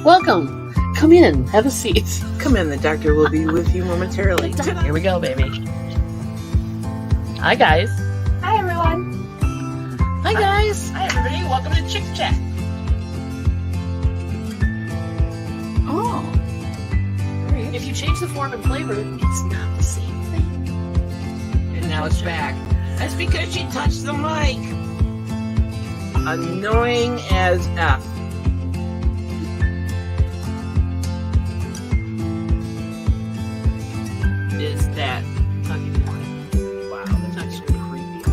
Welcome. Come in. Have a seat. Come in. The doctor will be with you momentarily. Here we go, baby. Hi, guys. Hi, everyone. Hi, guys. Hi, everybody. Welcome to Chick Chat. Oh. If you change the form and flavor, it's not the same thing. And now it's back. That's because she touched the mic. Annoying as F. Is that tugging the mic? Wow, that's actually creepy.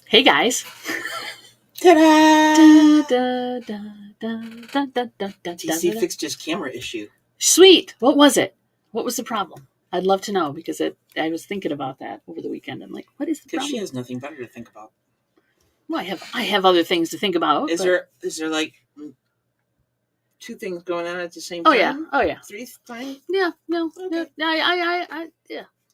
Hey, guys. Ta-da! TC TC fixed his camera issue. Sweet. What was it? What was the problem? I'd love to know because I was thinking about that over the weekend. I'm like, what is the Because problem? she has nothing better to think about. Well, I have other things to think about. Is there like two things going on at the same time? Oh yeah. Three times? Yeah. No. Okay. No.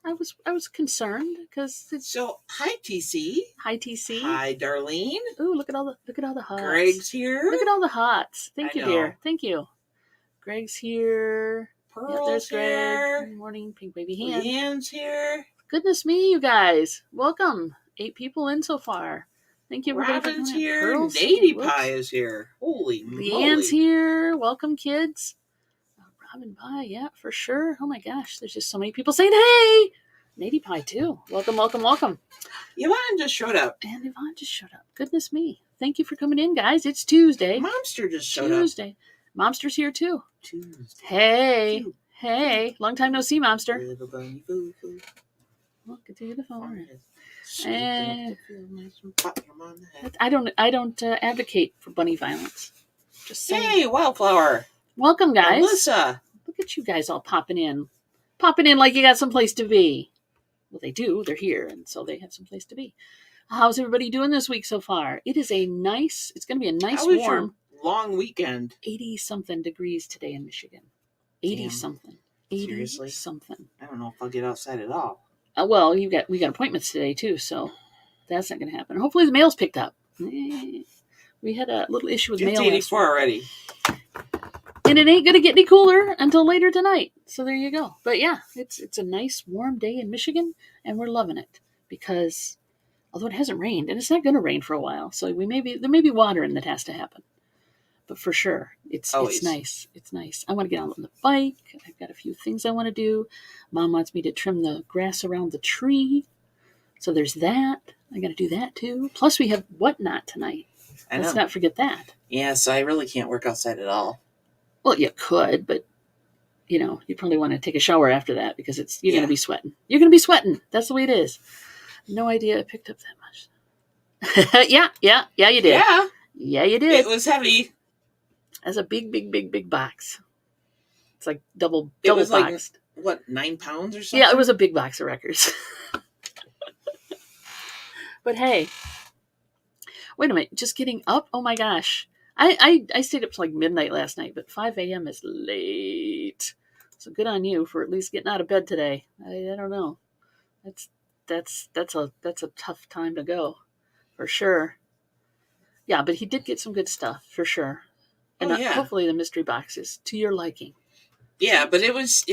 I was concerned because it's So hi TC. hi TC. Hi Darlene. Ooh, look at all the hots. Greg's here. Look at all the hots. Thank you, know. dear. Thank you. Greg's here. Pearl's There's here. Greg. Good morning, pink baby hand. Leanne's here. Goodness me, you guys. Welcome. 8 people in so far. Thank you, everybody. for Robin's coming in. here. Pearl's Lady whoops. Pie is here. Holy Leanne's moly. here. Welcome, kids. Robin Pie, yeah, for sure. Oh my gosh, there's just so many people saying hey. Lady Pie too. Welcome. Yvonne just showed up. And Yvonne just showed up. Goodness me. Thank you for coming in, guys. It's Tuesday. Momster just showed up. Momster's here too. Tuesday. Hey. Cute. Hey. Long time no see, Momster. Little bunny foo foo. Look to the phone. Eh. I don't advocate for bunny violence. Just saying. Hey, Wildflower. Welcome, guys. Melissa. Look at you guys all popping in like you got someplace to be. Well, they do. They're here, and so they have someplace to be. How's everybody doing this week so far? It's going to be a nice How was warm your long weekend? 80-something degrees today in Michigan. 80-something. Seriously? 80-something. I don't know if I'll get outside at all. Well, we got appointments today, too, so that's not going to happen. Hopefully the mail's picked up. We had a little issue with It's mail. 84 already. And it ain't going to get any cooler until later tonight. So there you go. But yeah, it's a nice warm day in Michigan, and we're loving it because although it hasn't rained, and it's not going to rain for a while, so there may be watering that has to happen. But for sure, it's nice. It's nice. I want to get out on the bike. I've got a few things I want to do. Mom wants me to trim the grass around the tree. So there's that. I got to do that too. Plus we have Whatnot tonight. Let's not forget that. Yeah, so I really can't work outside at all. Well, you could, but you probably want to take a shower after that because you're going to be sweating. You're going to be sweating. That's the way it is. No idea I picked up that much. Yeah, you did. Yeah, you did. It was heavy. That's a big box. It's like double was boxed. Like, what, 9 pounds or something? Yeah, it was a big box of records. But hey, wait a minute. Just getting up? Oh my gosh. I stayed up till like midnight last night, but 5 a.m. is late. So good on you for at least getting out of bed today. I don't know. That's a tough time to go, for sure. Yeah, but he did get some good stuff, for sure. And hopefully the mystery box is to your liking. Yeah, but it was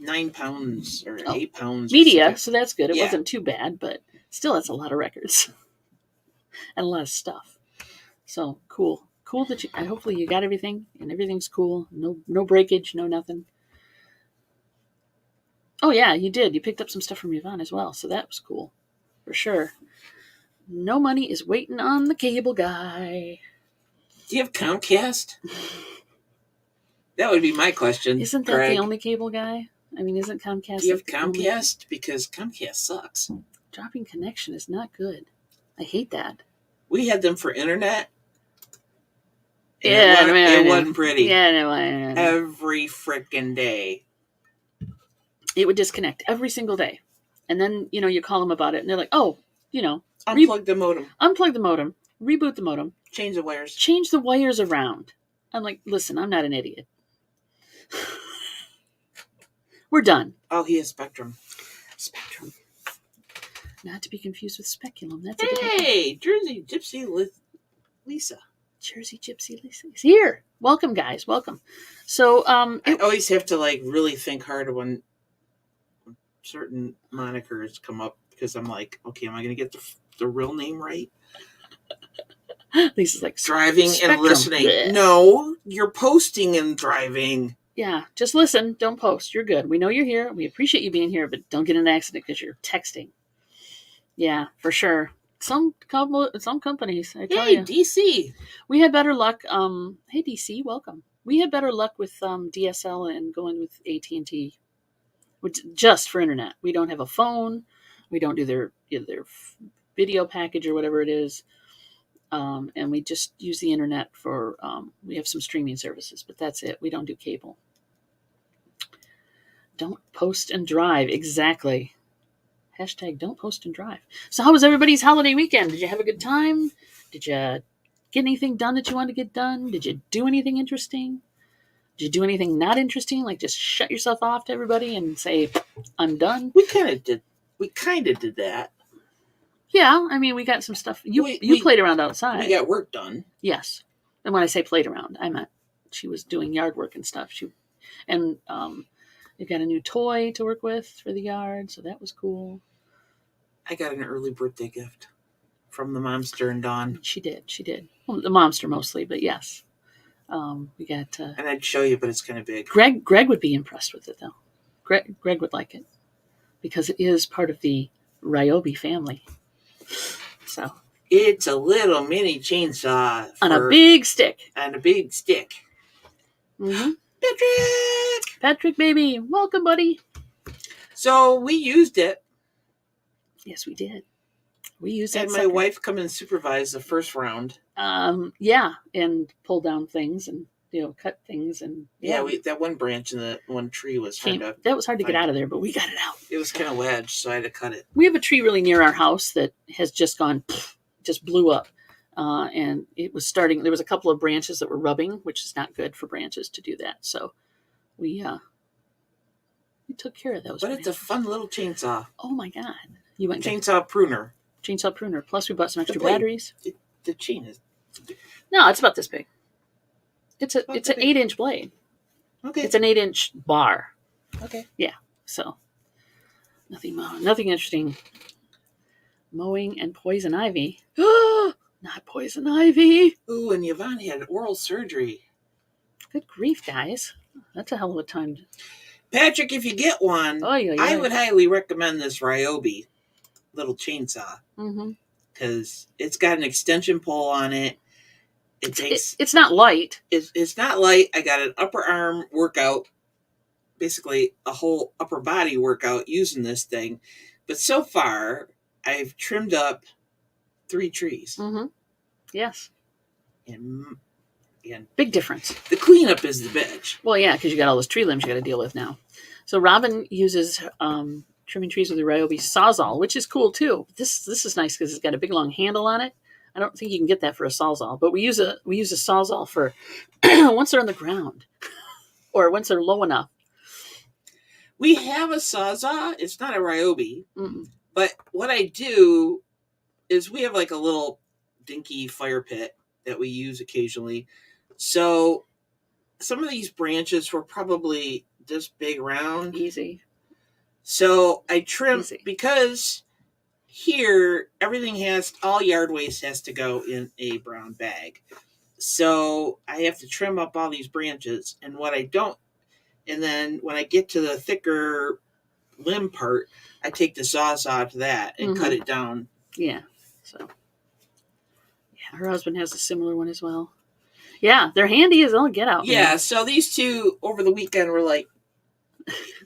9 pounds or 8 pounds. Media, so that's good. It wasn't too bad, but still, that's a lot of records and a lot of stuff. So cool that hopefully you got everything and everything's cool. No breakage, no nothing. Oh yeah, you did. You picked up some stuff from Yvonne as well, so that was cool, for sure. No money is waiting on the cable guy. Do you have Comcast? That would be my question. Isn't that Greg. the only cable guy? I mean, isn't Comcast? Do you have Comcast? Because Comcast sucks. Dropping connection is not good. I hate that. We had them for internet. Yeah, it wasn't pretty. Yeah, no. Every freaking day. It would disconnect every single day. And then, you call them about it, and they're like, oh, Unplug the modem. Unplug the modem. Reboot the modem. Change the wires. Change the wires around. I'm like, listen, I'm not an idiot. We're done. Oh, he has Spectrum. Not to be confused with speculum. That's a different thing. Hey, Jersey Gypsy Lisa. Jersey Gypsy Lisa is here. Welcome, guys. Welcome. So, I always have to like really think hard when certain monikers come up because I'm like, okay, am I going to get the real name right? Lisa's like Driving Spectrum. and listening. Blech. No, you're posting and driving. Yeah, just listen. Don't post. You're good. We know you're here. We appreciate you being here, but don't get in an accident because you're texting. Yeah, for sure. Some companies, I tell Hey, you. DC. We had better luck. Hey DC, welcome. We had better luck with DSL and going with AT&T, which just for internet. We don't have a phone. We don't do their video package or whatever it is, and we just use the internet for. We have some streaming services, but that's it. We don't do cable. Don't post and drive. Exactly. Hashtag don't post and drive. So how was everybody's holiday weekend? Did you have a good time? Did you get anything done that you wanted to get done? Did you do anything interesting? Did you do anything not interesting? Like just shut yourself off to everybody and say, I'm done? We kind of did that. Yeah, I mean, we got some stuff. You played around outside. We got work done. Yes. And when I say played around, I meant she was doing yard work and stuff. You got a new toy to work with for the yard, so that was cool. I got an early birthday gift from the Momster and Dawn. She did. Well, the Momster mostly, but yes. We got... and I'd show you, but it's kind of big. Greg would be impressed with it, though. Greg would like it because it is part of the Ryobi family. So it's a little mini chainsaw on a big stick. Mm-hmm. Patrick, baby, welcome, buddy. So we used it. Yes, we did. We used it. Had my wife come and supervise the first round. Yeah, and pull down things and cut things and that one branch in the one tree was hard to get out of there, but we got it out. It was kind of wedged, so I had to cut it. We have a tree really near our house that has just blew up, and it was starting. There was a couple of branches that were rubbing, which is not good for branches to do that. So we took care of those. But it's a fun little chainsaw. Oh my god! You went chainsaw pruner. Plus, we bought some extra batteries. The chain is. No, it's about this big. It's an 8-inch blade. Okay. It's an 8-inch bar. Okay. Yeah. So nothing interesting. Mowing and poison ivy. Not poison ivy. Ooh, and Yvonne had oral surgery. Good grief, guys. That's a hell of a time. Patrick, if you get one, I would highly recommend this Ryobi little chainsaw. Mm-hmm. Because it's got an extension pole on it. It's not light. It's not light. I got an upper arm workout, basically a whole upper body workout using this thing. But so far, I've trimmed up 3 trees. Mm-hmm. Yes. And big difference. The cleanup is the bitch. Well, yeah, because you got all those tree limbs you got to deal with now. So Robin uses trimming trees with the Ryobi Sawzall, which is cool too. This is nice because it's got a big long handle on it. I don't think you can get that for a Sawzall, but we use a Sawzall for once they're on the ground or once they're low enough. We have a Sawzall. It's not a Ryobi, but what I do is we have like a little dinky fire pit that we use occasionally. So some of these branches were probably this big round. Easy. So I trim because here everything all yard waste has to go in a brown bag. So I have to trim up all these branches, and then when I get to the thicker limb part, I take the Sawzall to that and cut it down. Yeah. So yeah, her husband has a similar one as well. Yeah, they're handy as all get out. Yeah, man. So these two over the weekend were like,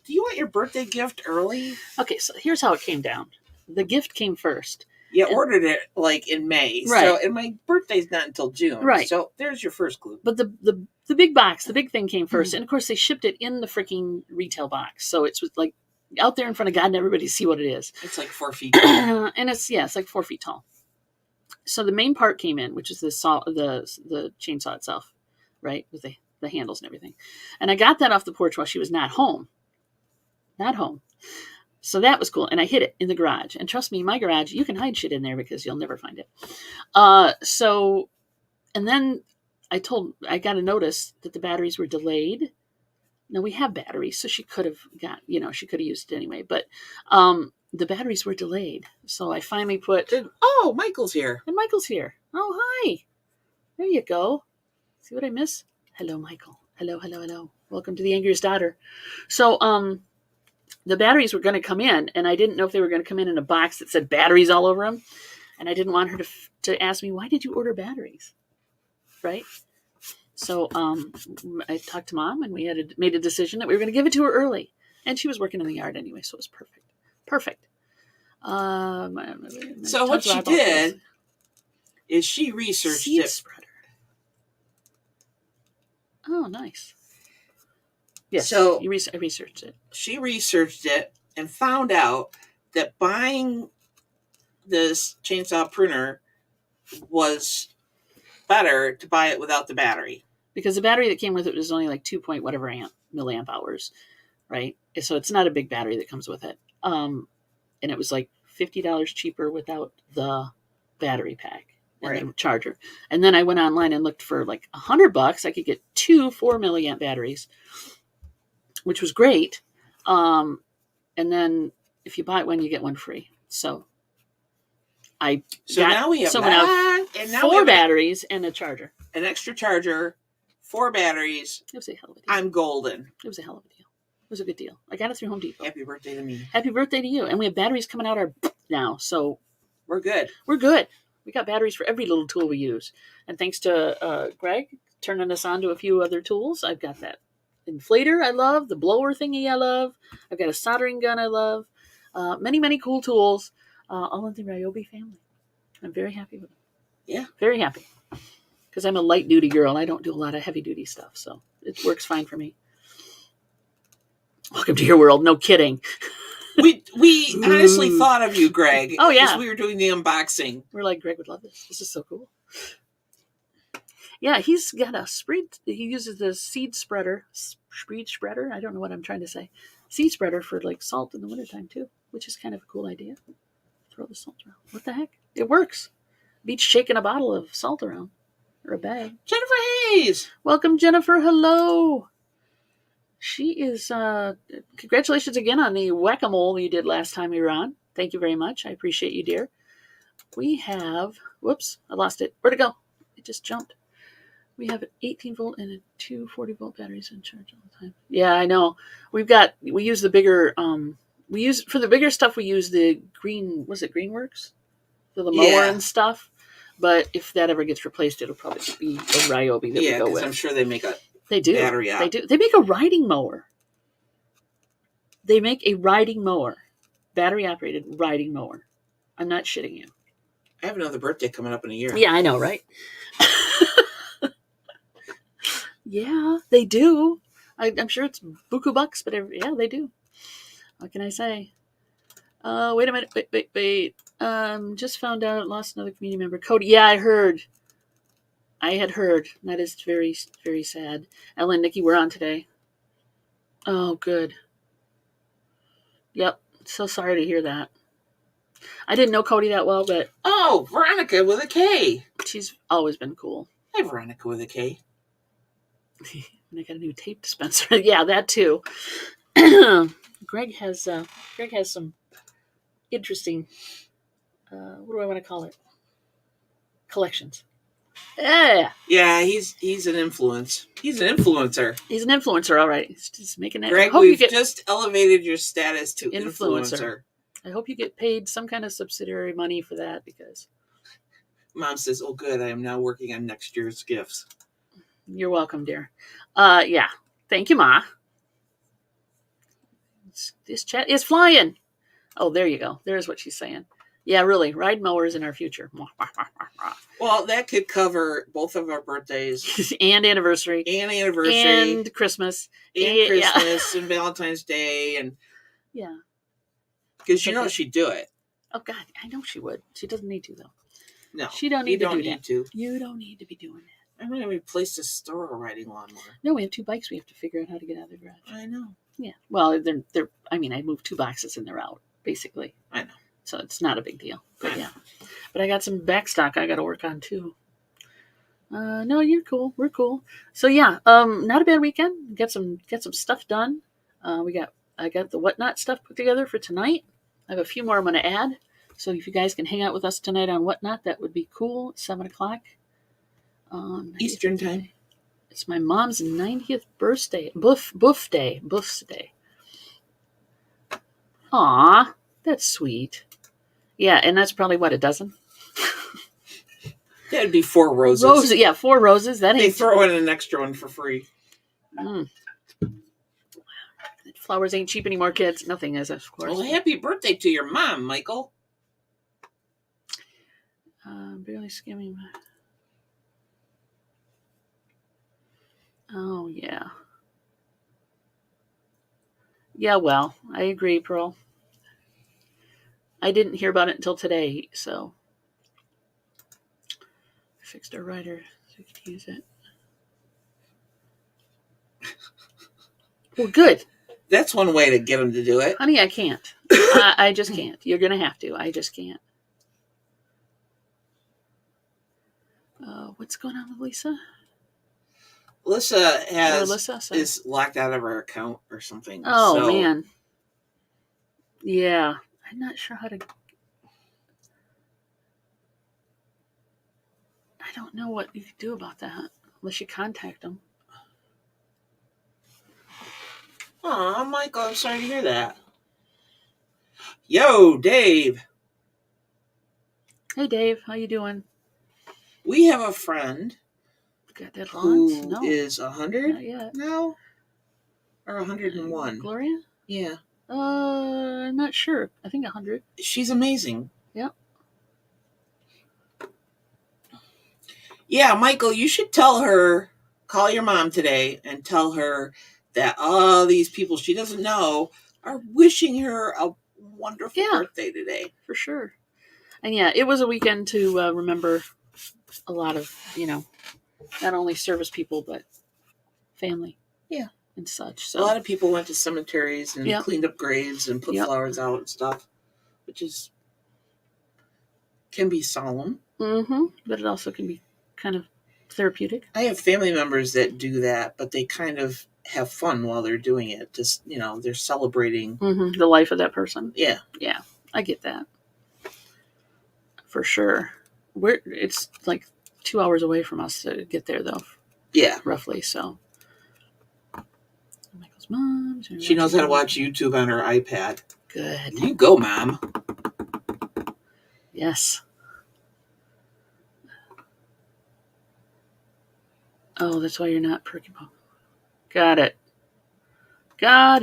do you want your birthday gift early? Okay, so here's how it came down. The gift came first. You ordered it like in May. Right. So, and my birthday's not until June. Right. So there's your first clue. But the big box, the big thing came first. And of course they shipped it in the freaking retail box. So it's like out there in front of God and everybody see what it is. It's like 4 feet tall. And it's like 4 feet tall. So the main part came in, which is the chainsaw itself, right? With the handles and everything. And I got that off the porch while she was not home. So that was cool. And I hid it in the garage. And trust me, my garage, you can hide shit in there because you'll never find it. And then I got a notice that the batteries were delayed. Now we have batteries, so she could have used it anyway. But the batteries were delayed. So I finally Michael's here. And Michael's here. Oh, hi. There you go. See what I miss? Hello, Michael. Hello, hello, hello. Welcome to the Angriest Daughter. So, the batteries were going to come in, and I didn't know if they were going to come in a box that said batteries all over them. And I didn't want her to ask me, why did you order batteries? Right? So, I talked to Mom, and we made a decision that we were going to give it to her early. And she was working in the yard anyway, so it was perfect. Perfect. So what she did is she researched seed spreader. Oh, nice. Yes, so I researched it. She researched it and found out that buying this chainsaw pruner was better to buy it without the battery. Because the battery that came with it was only like 2 point whatever milliamp hours, right? So it's not a big battery that comes with it. And it was like $50 cheaper without the battery pack and the charger. And then I went online and looked for like $100. I could get 2 4 milliamp batteries, which was great. And then if you buy one, you get one free. So now we have 4 batteries and a charger. An extra charger, 4 batteries. It was a hell of a deal. I'm golden. It was a hell of a deal. It was a good deal. I got it through Home Depot. Happy birthday to me. Happy birthday to you. And we have batteries coming out now. So we're good. We're good. We got batteries for every little tool we use. And thanks to Greg turning us on to a few other tools, I've got that inflator I love, the blower thingy I love. I've got a soldering gun I love. Many, many cool tools, all in the Ryobi family. I'm very happy with them. Yeah. Very happy. Because I'm a light duty girl. I don't do a lot of heavy duty stuff. So it works fine for me. Welcome to your world. No kidding. We honestly thought of you, Greg. Oh, yeah. As we were doing the unboxing. We're like, Greg would love this. This is so cool. Yeah, he's got a spread. He uses the seed spreader. I don't know what I'm trying to say. Seed spreader for like salt in the wintertime too, which is kind of a cool idea. Throw the salt around. What the heck? It works. Beats shaking a bottle of salt around or a bag. Jennifer Hayes. Welcome, Jennifer. Hello. She is, congratulations again on the whack-a-mole you did last time you were on. Thank you very much. I appreciate you, dear. We have, whoops, I lost it. Where'd it go? It just jumped. We have an 18 volt and 2 40 volt batteries in charge all the time. Yeah, I know. We use the bigger, for the bigger stuff, we use the Greenworks? For the mower and stuff. But if that ever gets replaced, it'll probably be a Ryobi that we go with. I'm sure they make a They do. battery out. They do. They make a riding mower. Battery operated riding mower. I'm not shitting you. I have another birthday coming up in a year. Yeah, I know, right? Yeah, they do. I'm sure it's buku bucks, but yeah, they do. What can I say? Wait a minute. Wait. Just found out, lost another community member. Cody. Yeah, I had heard. That is very, very sad. Ellen, Nikki, we're on today. Oh, good. Yep. So sorry to hear that. I didn't know Cody that well, but... Oh, Veronica with a K. She's always been cool. Hi, Veronica with a K. And I got a new tape dispenser. Yeah, that too. Greg has some interesting... what do I want to call it? Collections. Yeah. Yeah, he's an influence. He's an influencer. He's an influencer, all right. He's just making that. Greg, we've just elevated your status to influencer. I hope you get paid some kind of subsidiary money for that because... Mom says, oh, good, I am now working on next year's gifts. You're welcome, dear. Yeah. Thank you, Ma. This chat is flying. Oh, there you go. There's what she's saying. Yeah, really. Ride mowers in our future. Well, that could cover both of our birthdays. And anniversary. And Christmas. And Valentine's Day. And yeah. Because she'd do it. Oh, God. I know she would. She doesn't need to, though. No. She don't need to do that. To. You don't need to be doing that. I don't have any place to store a riding lawnmower. No, we have 2 bikes we have to figure out how to get out of the garage. I know. Yeah. Well, they're I mean, I moved 2 boxes and they're out, basically. I know. So it's not a big deal. But yeah. But I got some back stock I got to work on too. No, you're cool. We're cool. So yeah, not a bad weekend. Get some stuff done. I got the whatnot stuff put together for tonight. I have a few more I'm going to add. So if you guys can hang out with us tonight on whatnot, that would be cool. 7:00 Eastern time. It's my mom's 90th birthday. Boof day. Aw, that's sweet. Yeah, and that's probably what, a dozen? That'd be 4 roses. 4 roses. They throw in an extra one for free. Flowers ain't cheap anymore, kids. Nothing is, of course. Well, happy birthday to your mom, Michael. Barely skimming. Oh, yeah. Yeah, well, I agree, Pearl. I didn't hear about it until today, so I fixed our writer so we could use it. Well, good. That's one way to get them to do it. Honey, I can't. I just can't. You're going to have to. I just can't. What's going on with Lisa? Alyssa is locked out of her account or something. Oh, man. Yeah. I'm not sure how to... I don't know what you can do about that unless you contact them. Aw, Michael, I'm sorry to hear that. Yo, Dave. Hey, Dave. How you doing? We have a friend Got that who is 100 Not yet. now? Or 101? Gloria? Yeah. I'm not sure. I think 100. She's amazing. Yep. Yeah, Michael, you should call your mom today and tell her that all these people she doesn't know are wishing her a wonderful birthday today. For sure. And yeah, it was a weekend to remember a lot of, not only service people, but family. Yeah. And such. So a lot of people went to cemeteries and cleaned up graves and put flowers out and stuff, which can be solemn. Mm-hmm. But it also can be kind of therapeutic. I have family members that do that, but they kind of have fun while they're doing it. Just, they're celebrating the life of that person. Yeah. Yeah. I get that. For sure. It's like 2 hours away from us to get there, though. Yeah. Roughly, so. Michael's mom. She knows how to watch YouTube on her iPad. Good. You go, Mom. Yes. Oh, that's why you're not perky. Got it. Yeah.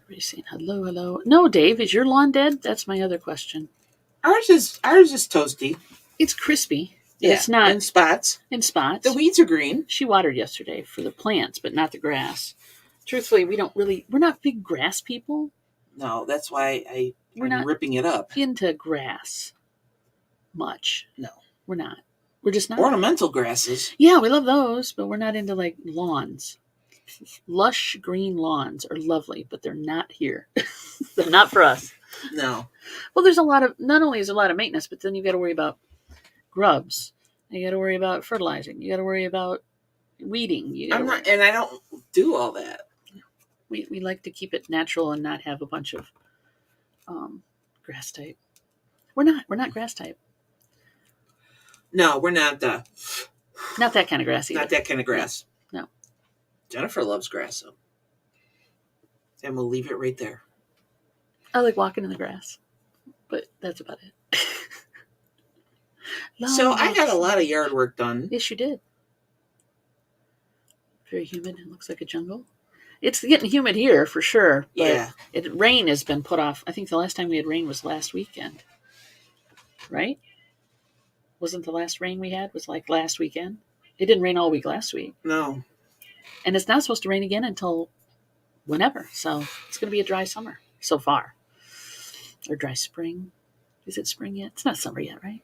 Everybody's saying hello. No, Dave, is your lawn dead? That's my other question. Ours is toasty. It's crispy. Yeah, it's not in spots. The weeds are green. She watered yesterday for the plants, but not the grass. Truthfully, we're not big grass people. No, that's why I'm not ripping it up. Into grass much. No. We're not. We're just not. Ornamental grasses. Yeah, we love those, but we're not into like lawns. Lush green lawns are lovely, but they're not here. They're not for us. No. Well, not only is there a lot of maintenance, but then you got to worry about grubs. You got to worry about fertilizing. You got to worry about weeding. I don't do all that. We like to keep it natural and not have a bunch of grass type. We're not grass type. No, we're not. Not that kind of grass either. Not that kind of grass. No. Jennifer loves grass, though. And we'll leave it right there. I like walking in the grass, but that's about it. So I got a lot of yard work done. Yes, you did. Very humid. It looks like a jungle. It's getting humid here for sure. But rain has been put off. I think the last time we had rain was last weekend. Right? Wasn't the last rain we had was like last weekend? It didn't rain all week last week. No. And it's not supposed to rain again until whenever. So it's going to be a dry summer so far. Or dry spring. Is it spring yet? It's not summer yet, right?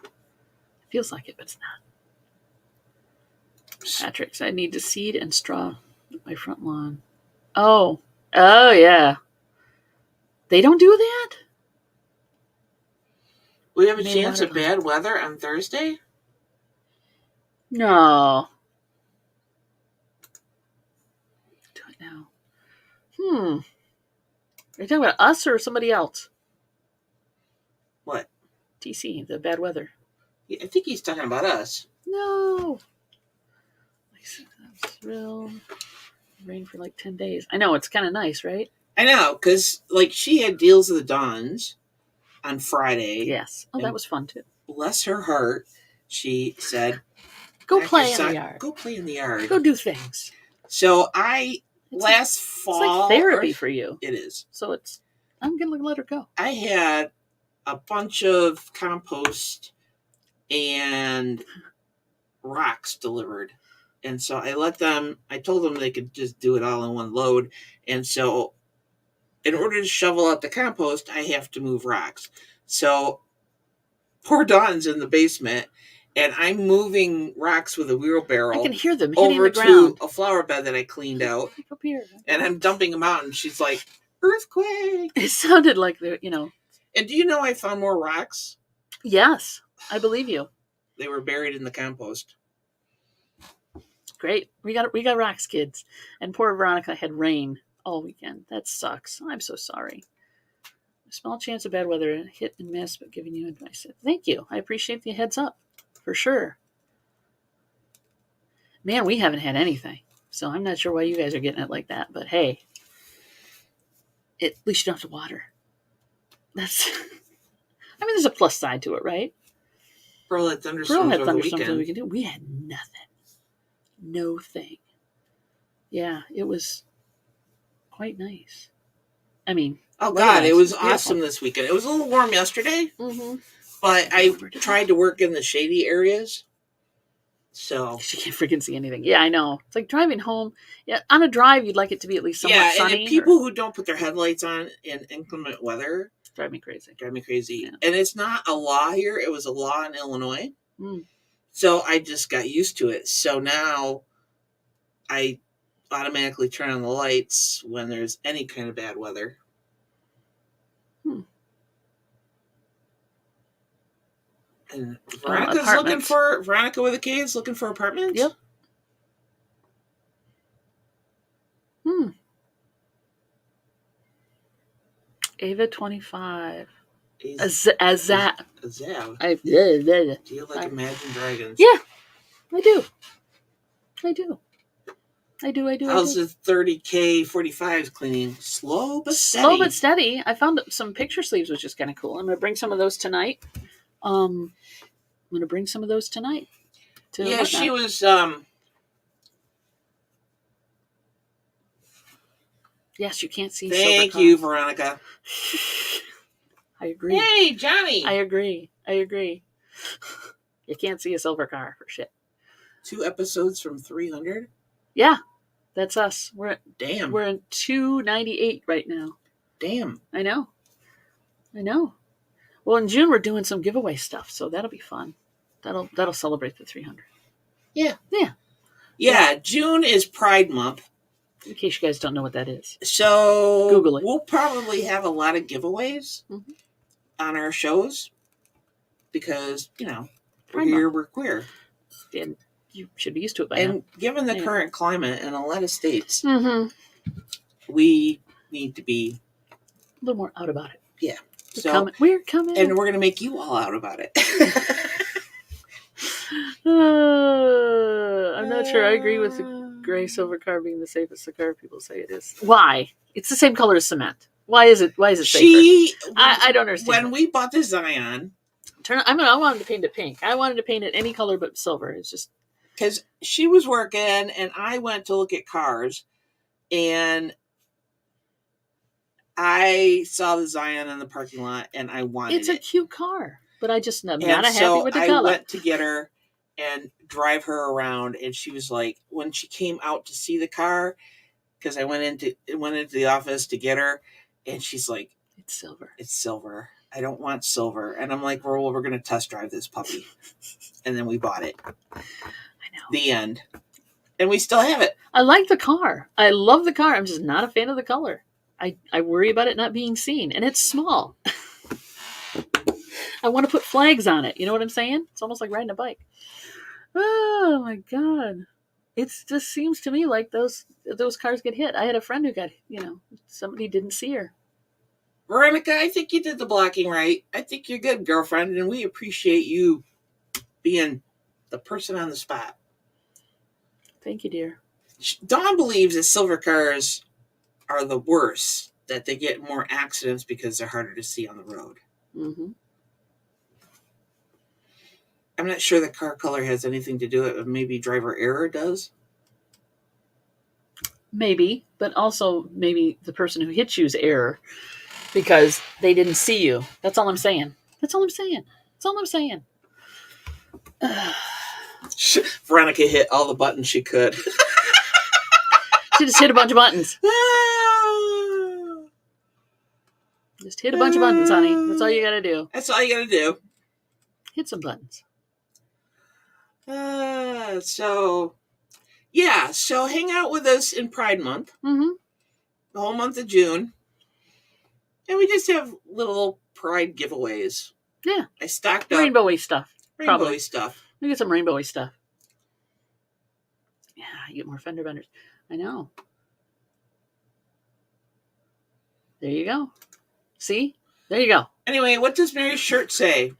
It feels like it, but it's not. Patrick's, I need to seed and straw my front lawn. Oh, yeah. They don't do that? We have a chance of bad weather on Thursday? No. Do it now. Are you talking about us or somebody else? What? TC, the bad weather. Yeah, I think he's talking about us. No. Real rain for like 10 days. I know, it's kind of nice, right? I know, because like she had Deals of the Dawns on Friday. Yes. Oh, that was fun too. Bless her heart, she said, go play in the yard. Go play in the yard. Go do things. So last fall. It's like therapy for you. It is. So I'm going to let her go. I had a bunch of compost and rocks delivered. And so I told them they could just do it all in one load. And so in order to shovel out the compost, I have to move rocks. So poor Dawn's in the basement, and I'm moving rocks with a wheelbarrow. I can hear them hitting over the ground. to a flower bed that I cleaned out. Up here. And I'm dumping them out, and she's like, earthquake. It sounded like And do you know I found more rocks? Yes, I believe you. They were buried in the compost. Great. We got rocks, kids. And poor Veronica had rain all weekend. That sucks. I'm so sorry. A small chance of bad weather, hit and miss, but giving you advice. Thank you. I appreciate the heads up. For sure. Man, we haven't had anything. So I'm not sure why you guys are getting it like that. But hey, at least you don't have to water. There's a plus side to it, right? Pearl had thunderstorms over the weekend. We had nothing. No thing. Yeah, it was quite nice. Oh God, it was awesome this weekend. It was a little warm yesterday, but I tried to work in the shady areas. So you can't freaking see anything. Yeah, I know. It's like driving home. Yeah, on a drive, you'd like it to be at least somewhat sunny. And people who don't put their headlights on in inclement weather drive me crazy. Yeah. And it's not a law here. It was a law in Illinois. So I just got used to it. So now I automatically turn on the lights when there's any kind of bad weather. And Veronica with a K is looking for apartments? Yep. Ava 25. Azav. Do you like Imagine Dragons? Yeah, I do. How's the 30K 45s cleaning? Slow but steady. I found some picture sleeves, which is kind of cool. I'm going to bring some of those tonight. She was. Yes, you can't see. Thank you, Veronica. I agree. Hey, Johnny. I agree. You can't see a silver car for shit. 2 episodes from 300? Yeah, that's us. We're in 298 right now. Damn. I know. Well, in June we're doing some giveaway stuff, so that'll be fun. That'll celebrate the 300. Yeah. June is Pride Month. In case you guys don't know what that is, so Google it. We'll probably have a lot of giveaways on our shows because we're queer, and you should be used to it by now. And given the current climate in a lot of states, we need to be a little more out about it. Yeah. We're coming. And we're going to make you all out about it. I'm not sure I agree with the gray silver car being the safest the car people say it is. Why? It's the same color as cement. Why is it safer? I don't understand. When we bought the Zion, I wanted to paint it pink. I wanted to paint it any color but silver. It's just because she was working and I went to look at cars and I saw the Zion in the parking lot and I wanted it. It's a cute car, but I just not happy with the color. I went to get her and drive her around, and she was like, when she came out to see the car, because I went into the office to get her, and she's like, It's silver. It's silver. I don't want silver. And I'm like, well, we're going to test drive this puppy. And then we bought it. I know. The end. And we still have it. I like the car. I love the car. I'm just not a fan of the color. I worry about it not being seen. And it's small. I want to put flags on it. You know what I'm saying? It's almost like riding a bike. Oh, my God. It just seems to me like those cars get hit. I had a friend who got, somebody didn't see her. Veronica, I think you did the blocking right. I think you're good, girlfriend, and we appreciate you being the person on the spot. Thank you, dear. Dawn believes that silver cars are the worst, that they get more accidents because they're harder to see on the road. Mm-hmm. I'm not sure the car color has anything to do with it. Maybe driver error does. Maybe, but also maybe the person who hit you's error because they didn't see you. That's all I'm saying. Veronica hit all the buttons she could. She just hit a bunch of buttons. Just hit a bunch of buttons, honey. That's all you got to do. That's all you got to do. Hit some buttons. So hang out with us in Pride Month. Mm-hmm. The whole month of June. And we just have little Pride giveaways. Yeah. I stocked up. Rainbowy stuff. Rainbowy stuff. We get some rainbowy stuff. Yeah, you get more fender benders. I know. There you go. See? There you go. Anyway, what does Mary's shirt say?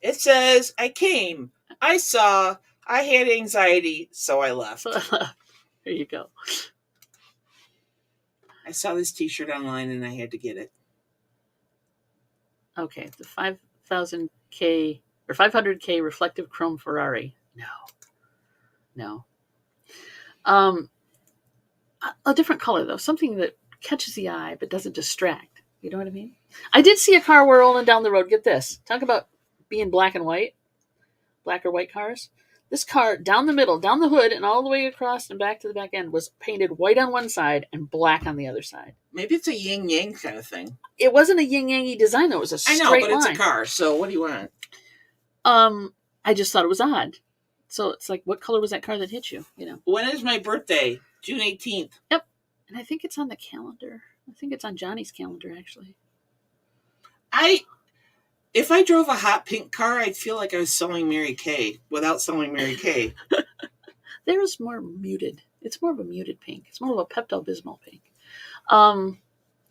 It says, I came, I saw, I had anxiety, so I left. There you go. I saw this t-shirt online and I had to get it. Okay, the 5,000K or 500K reflective chrome Ferrari. No. A different color though, something that catches the eye but doesn't distract. You know what I mean? I did see a car we're rolling down the road. Get this. Talk about being black and white, black or white cars. This car down the middle, down the hood, and all the way across and back to the back end was painted white on one side and black on the other side. Maybe it's a yin yang kind of thing. It wasn't a yin yang design though. It was a straight line. I know, but it's a car. So what do you want? I just thought it was odd. So it's like, what color was that car that hit you? You know. When is my birthday? June 18th. Yep. And I think it's on the calendar. I think it's on Johnny's calendar actually. If I drove a hot pink car, I'd feel like I was selling Mary Kay without selling Mary Kay. There's more muted. It's more of a muted pink. It's more of a Pepto-Bismol pink.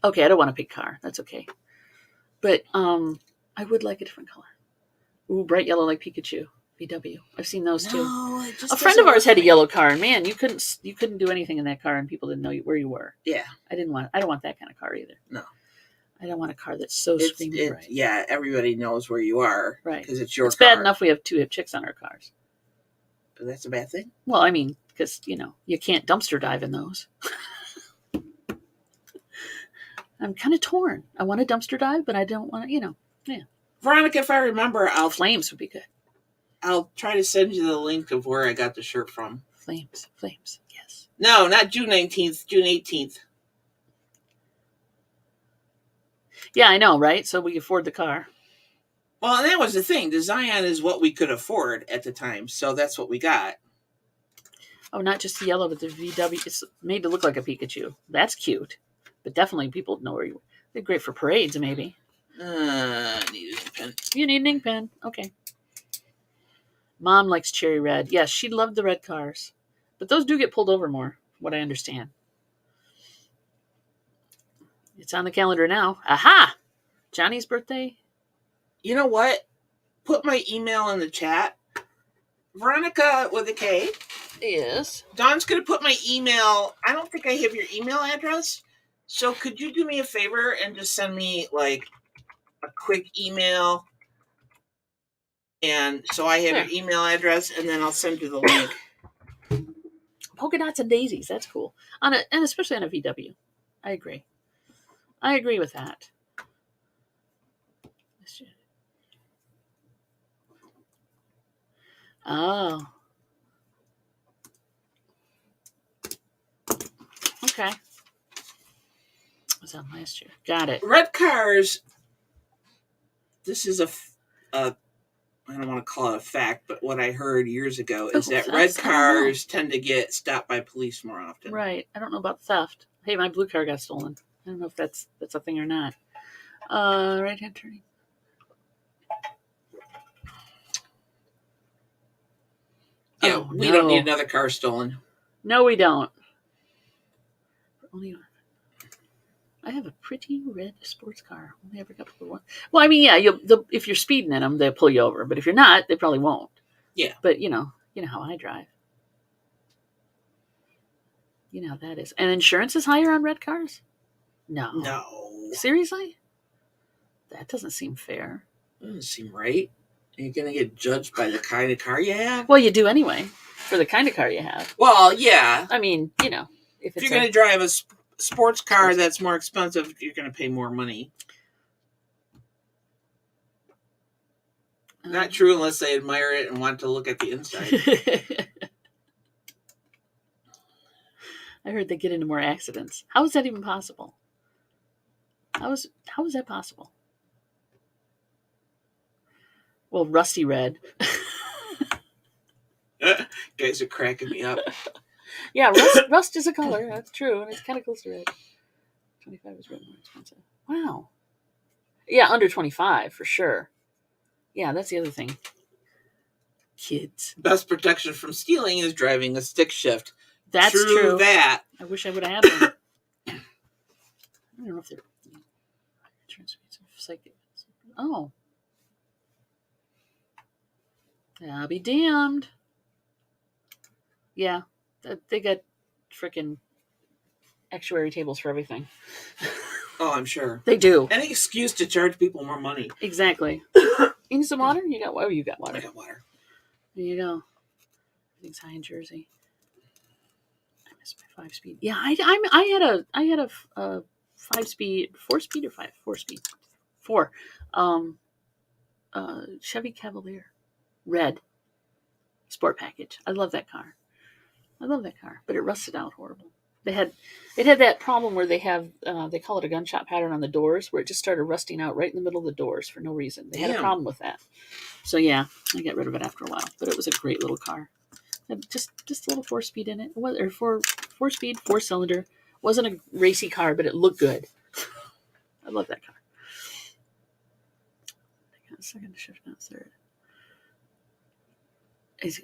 Okay, I don't want a pink car. That's okay. But I would like a different color. Ooh, bright yellow like Pikachu. VW. I've seen those too. No, a friend of ours had a yellow car, and man, you couldn't do anything in that car, and people didn't know where you were. Yeah. I don't want that kind of car either. No. I don't want a car that's so screaming bright. Yeah, everybody knows where you are. Right. Because it's your car. It's bad enough we have 2 hip chicks on our cars. But that's a bad thing? Well, I mean, because, you can't dumpster dive in those. I'm kind of torn. I want a dumpster dive, but I don't want to, yeah. Veronica, if I remember, Flames would be good. I'll try to send you the link of where I got the shirt from. Flames, yes. No, not June 19th, June 18th. Yeah, I know, right? So we can afford the car. Well, and that was the thing. The Zion is what we could afford at the time, so that's what we got. Oh, not just the yellow, but the VW. It's made to look like a Pikachu. That's cute. But definitely people know where you... They're great for parades, maybe. I need an ink pen. You need an ink pen. Okay. Mom likes cherry red. Yes, she loved the red cars. But those do get pulled over more, what I understand. It's on the calendar now. Aha! Johnny's birthday. You know what? Put my email in the chat. Veronica with a K. Yes. Dawn's going to put my email. I don't think I have your email address. So could you do me a favor and just send me like a quick email? And so I have your email address, and then I'll send you the link. Polka dots and daisies. That's cool. And especially on a VW. I agree with that. Oh. Okay. was on last year. Got it. Red cars. This is I don't want to call it a fact, but what I heard years ago is that red cars tend to get stopped by police more often. Right. I don't know about theft. Hey, my blue car got stolen. I don't know if that's a thing or not. Right-hand turning. Yeah, we don't need another car stolen. No, we don't. I have a pretty red sports car. Only ever got one. Well, I mean, yeah, if you're speeding in them, they'll pull you over. But if you're not, they probably won't. Yeah. But you know how I drive. You know how that is. And insurance is higher on red cars? No. Seriously? That doesn't seem fair. Doesn't seem right. You're going to get judged by the kind of car you have? Well, you do anyway, for the kind of car you have. Well, yeah. I mean, if you're going to drive a sports car that's more expensive, you're going to pay more money. Not true unless they admire it and want to look at the inside. I heard they get into more accidents. How is that even possible? How is that possible? Well, rusty red. Guys are cracking me up. Yeah, rust is a color. That's true, and it's kind of close to red. 25 is red more expensive. Wow. Yeah, under 25 for sure. Yeah, that's the other thing. Kids. Best protection from stealing is driving a stick shift. That's true. That. I wish I would have had one. I don't know if they're. Oh. I'll be damned. Yeah, they got freaking actuary tables for everything. Oh, I'm sure. They do. Any excuse to charge people more money. Exactly. You need some water? You got water? You got water. I got water. There you go. Everything's high in Jersey. I missed my 5-speed. Yeah, I had a 5-speed, 4-speed or 4-speed, 4. Chevy Cavalier, red, sport package. I love that car. But it rusted out horrible. It had that problem where they have they call it a gunshot pattern on the doors, where it just started rusting out right in the middle of the doors for no reason. They had a problem with that. So yeah, I got rid of it after a while. But it was a great little car. Had just a little 4-speed in it, or 4-speed, 4-cylinder. Wasn't a racy car, but it looked good. I love that car. I got second shift, not third.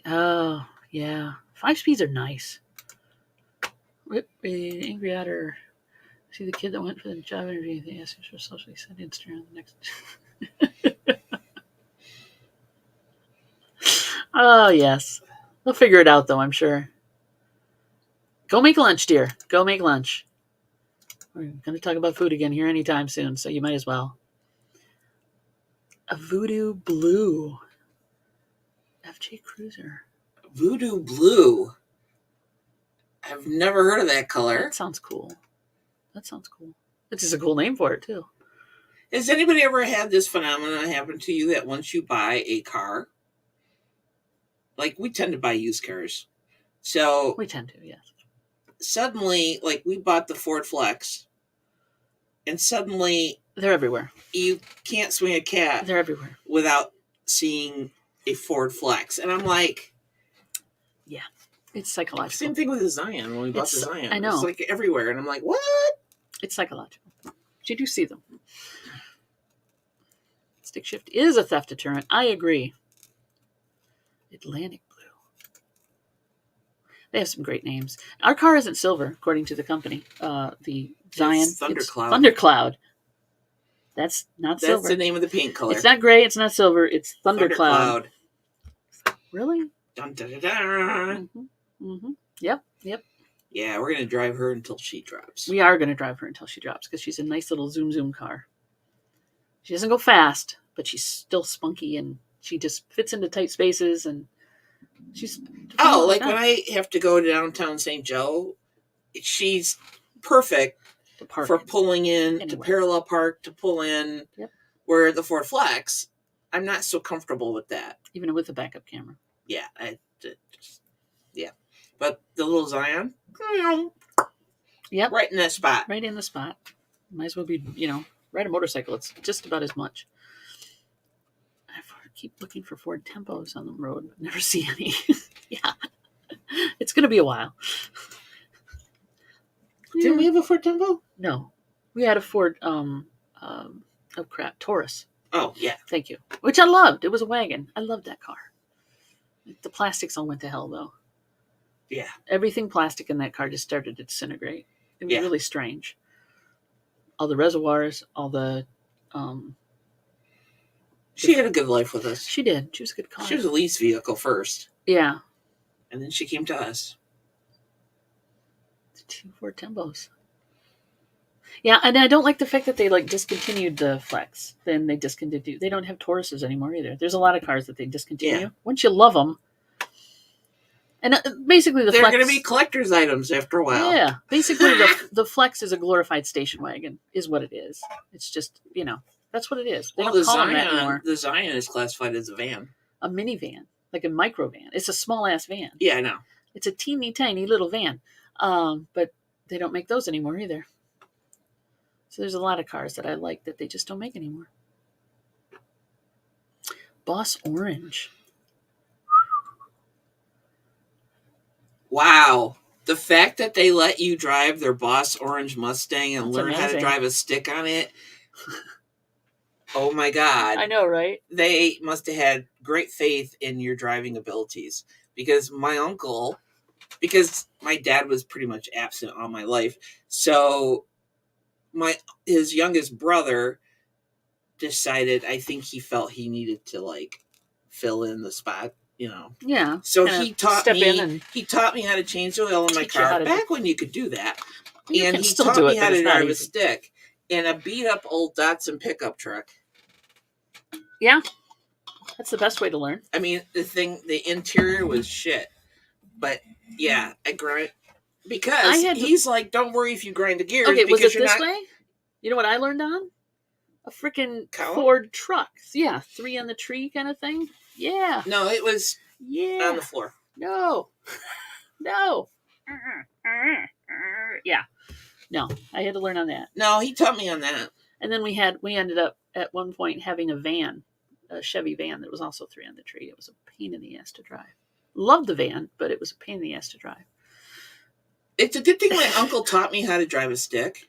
Oh yeah, 5-speeds are nice. Angry Otter. See the kid that went for the job interview. They asked him for socially sent Instagram the next. Oh yes, they'll figure it out though. I'm sure. Go make lunch, dear. Go make lunch. We're going to talk about food again here anytime soon, so you might as well. A Voodoo Blue. FJ Cruiser. Voodoo Blue. I've never heard of that color. That sounds cool. It's just a cool name for it, too. Has anybody ever had this phenomenon happen to you that once you buy a car, like we tend to buy used cars. So we tend to, yes. Suddenly, like we bought the Ford Flex, and suddenly they're everywhere. You can't swing a cat. They're everywhere without seeing a Ford Flex, and I'm like, yeah, it's psychological. Same thing with the Zion when we bought the Zion. I know it's like everywhere, and I'm like, what? It's psychological. You do see them. Stick shift is a theft deterrent. I agree. Atlantic Blue. They have some great names. Our car isn't silver, according to the company. The Zion. It's Thundercloud. Thundercloud. That's not silver. That's the name of the paint color. It's not gray. It's not silver. It's Thundercloud. Really? Dun, dun, dun, dun. Mm-hmm. Mm-hmm. Yep. Yeah, we're going to drive her until she drops. We are going to drive her until she drops because she's a nice little zoom car. She doesn't go fast, but she's still spunky and she just fits into tight spaces and she's... Oh, like when I have to go to downtown St. Joe, she's perfect for pulling in, anywhere. To parallel park, to pull in. Yep. Where the Ford Flex, I'm not so comfortable with that. Even with a backup camera. Yeah. But the little Zion, yep, right in that spot. Right in the spot. Might as well be, ride a motorcycle. It's just about as much. I keep looking for Ford Tempos on the road, but never see any. Yeah. It's going to be a while. Didn't we have a Ford Tempo? No. We had a Ford, Taurus. Oh, yeah. Thank you. Which I loved. It was a wagon. I loved that car. The plastics all went to hell, though. Yeah. Everything plastic in that car just started to disintegrate. It was Yeah. really strange. All the reservoirs, all the... She had a good life with us. She did. She was a good car. She was a lease vehicle first. Yeah. And then she came to us. 2 Ford Tempos. Yeah, and I don't like the fact that they discontinued the Flex. Then they discontinued. They don't have Tauruses anymore either. There's a lot of cars that they discontinue. Yeah. Once you love them, and basically they're going to be collector's items after a while. Yeah, basically the Flex is a glorified station wagon, is what it is. It's just that's what it is. They don't call them that anymore. The Zion is classified as a van, a minivan, like a micro van. It's a small ass van. Yeah, I know. It's a teeny tiny little van, but they don't make those anymore either. So there's a lot of cars that I like that they just don't make anymore. Boss Orange. Wow. The fact that they let you drive their Boss Orange Mustang and learn amazing. how to drive a stick on it. Oh my God. I know, right? They must have had great faith in your driving abilities. Because my uncle, because my dad was pretty much absent all my life, so his youngest brother decided, I think he felt he needed to fill in the spot, Yeah. So he taught me how to change the oil in my car back when you could do that. And he taught me how to drive a stick in a beat up old Datsun pickup truck. Yeah. That's the best way to learn. I mean, the interior was shit. But yeah, I grind because he's like, don't worry if you grind the gears. Okay, was it this way? You know what I learned on? A freaking Ford truck. Yeah, 3 on the tree kind of thing. Yeah. No, it was on the floor. No. Yeah. No, I had to learn on that. No, he taught me on that. And then we ended up at one point having a van, a Chevy van that was also 3 on the tree. It was a pain in the ass to drive. Loved the van, but it was a pain in the ass to drive. It's a good thing my uncle taught me how to drive a stick,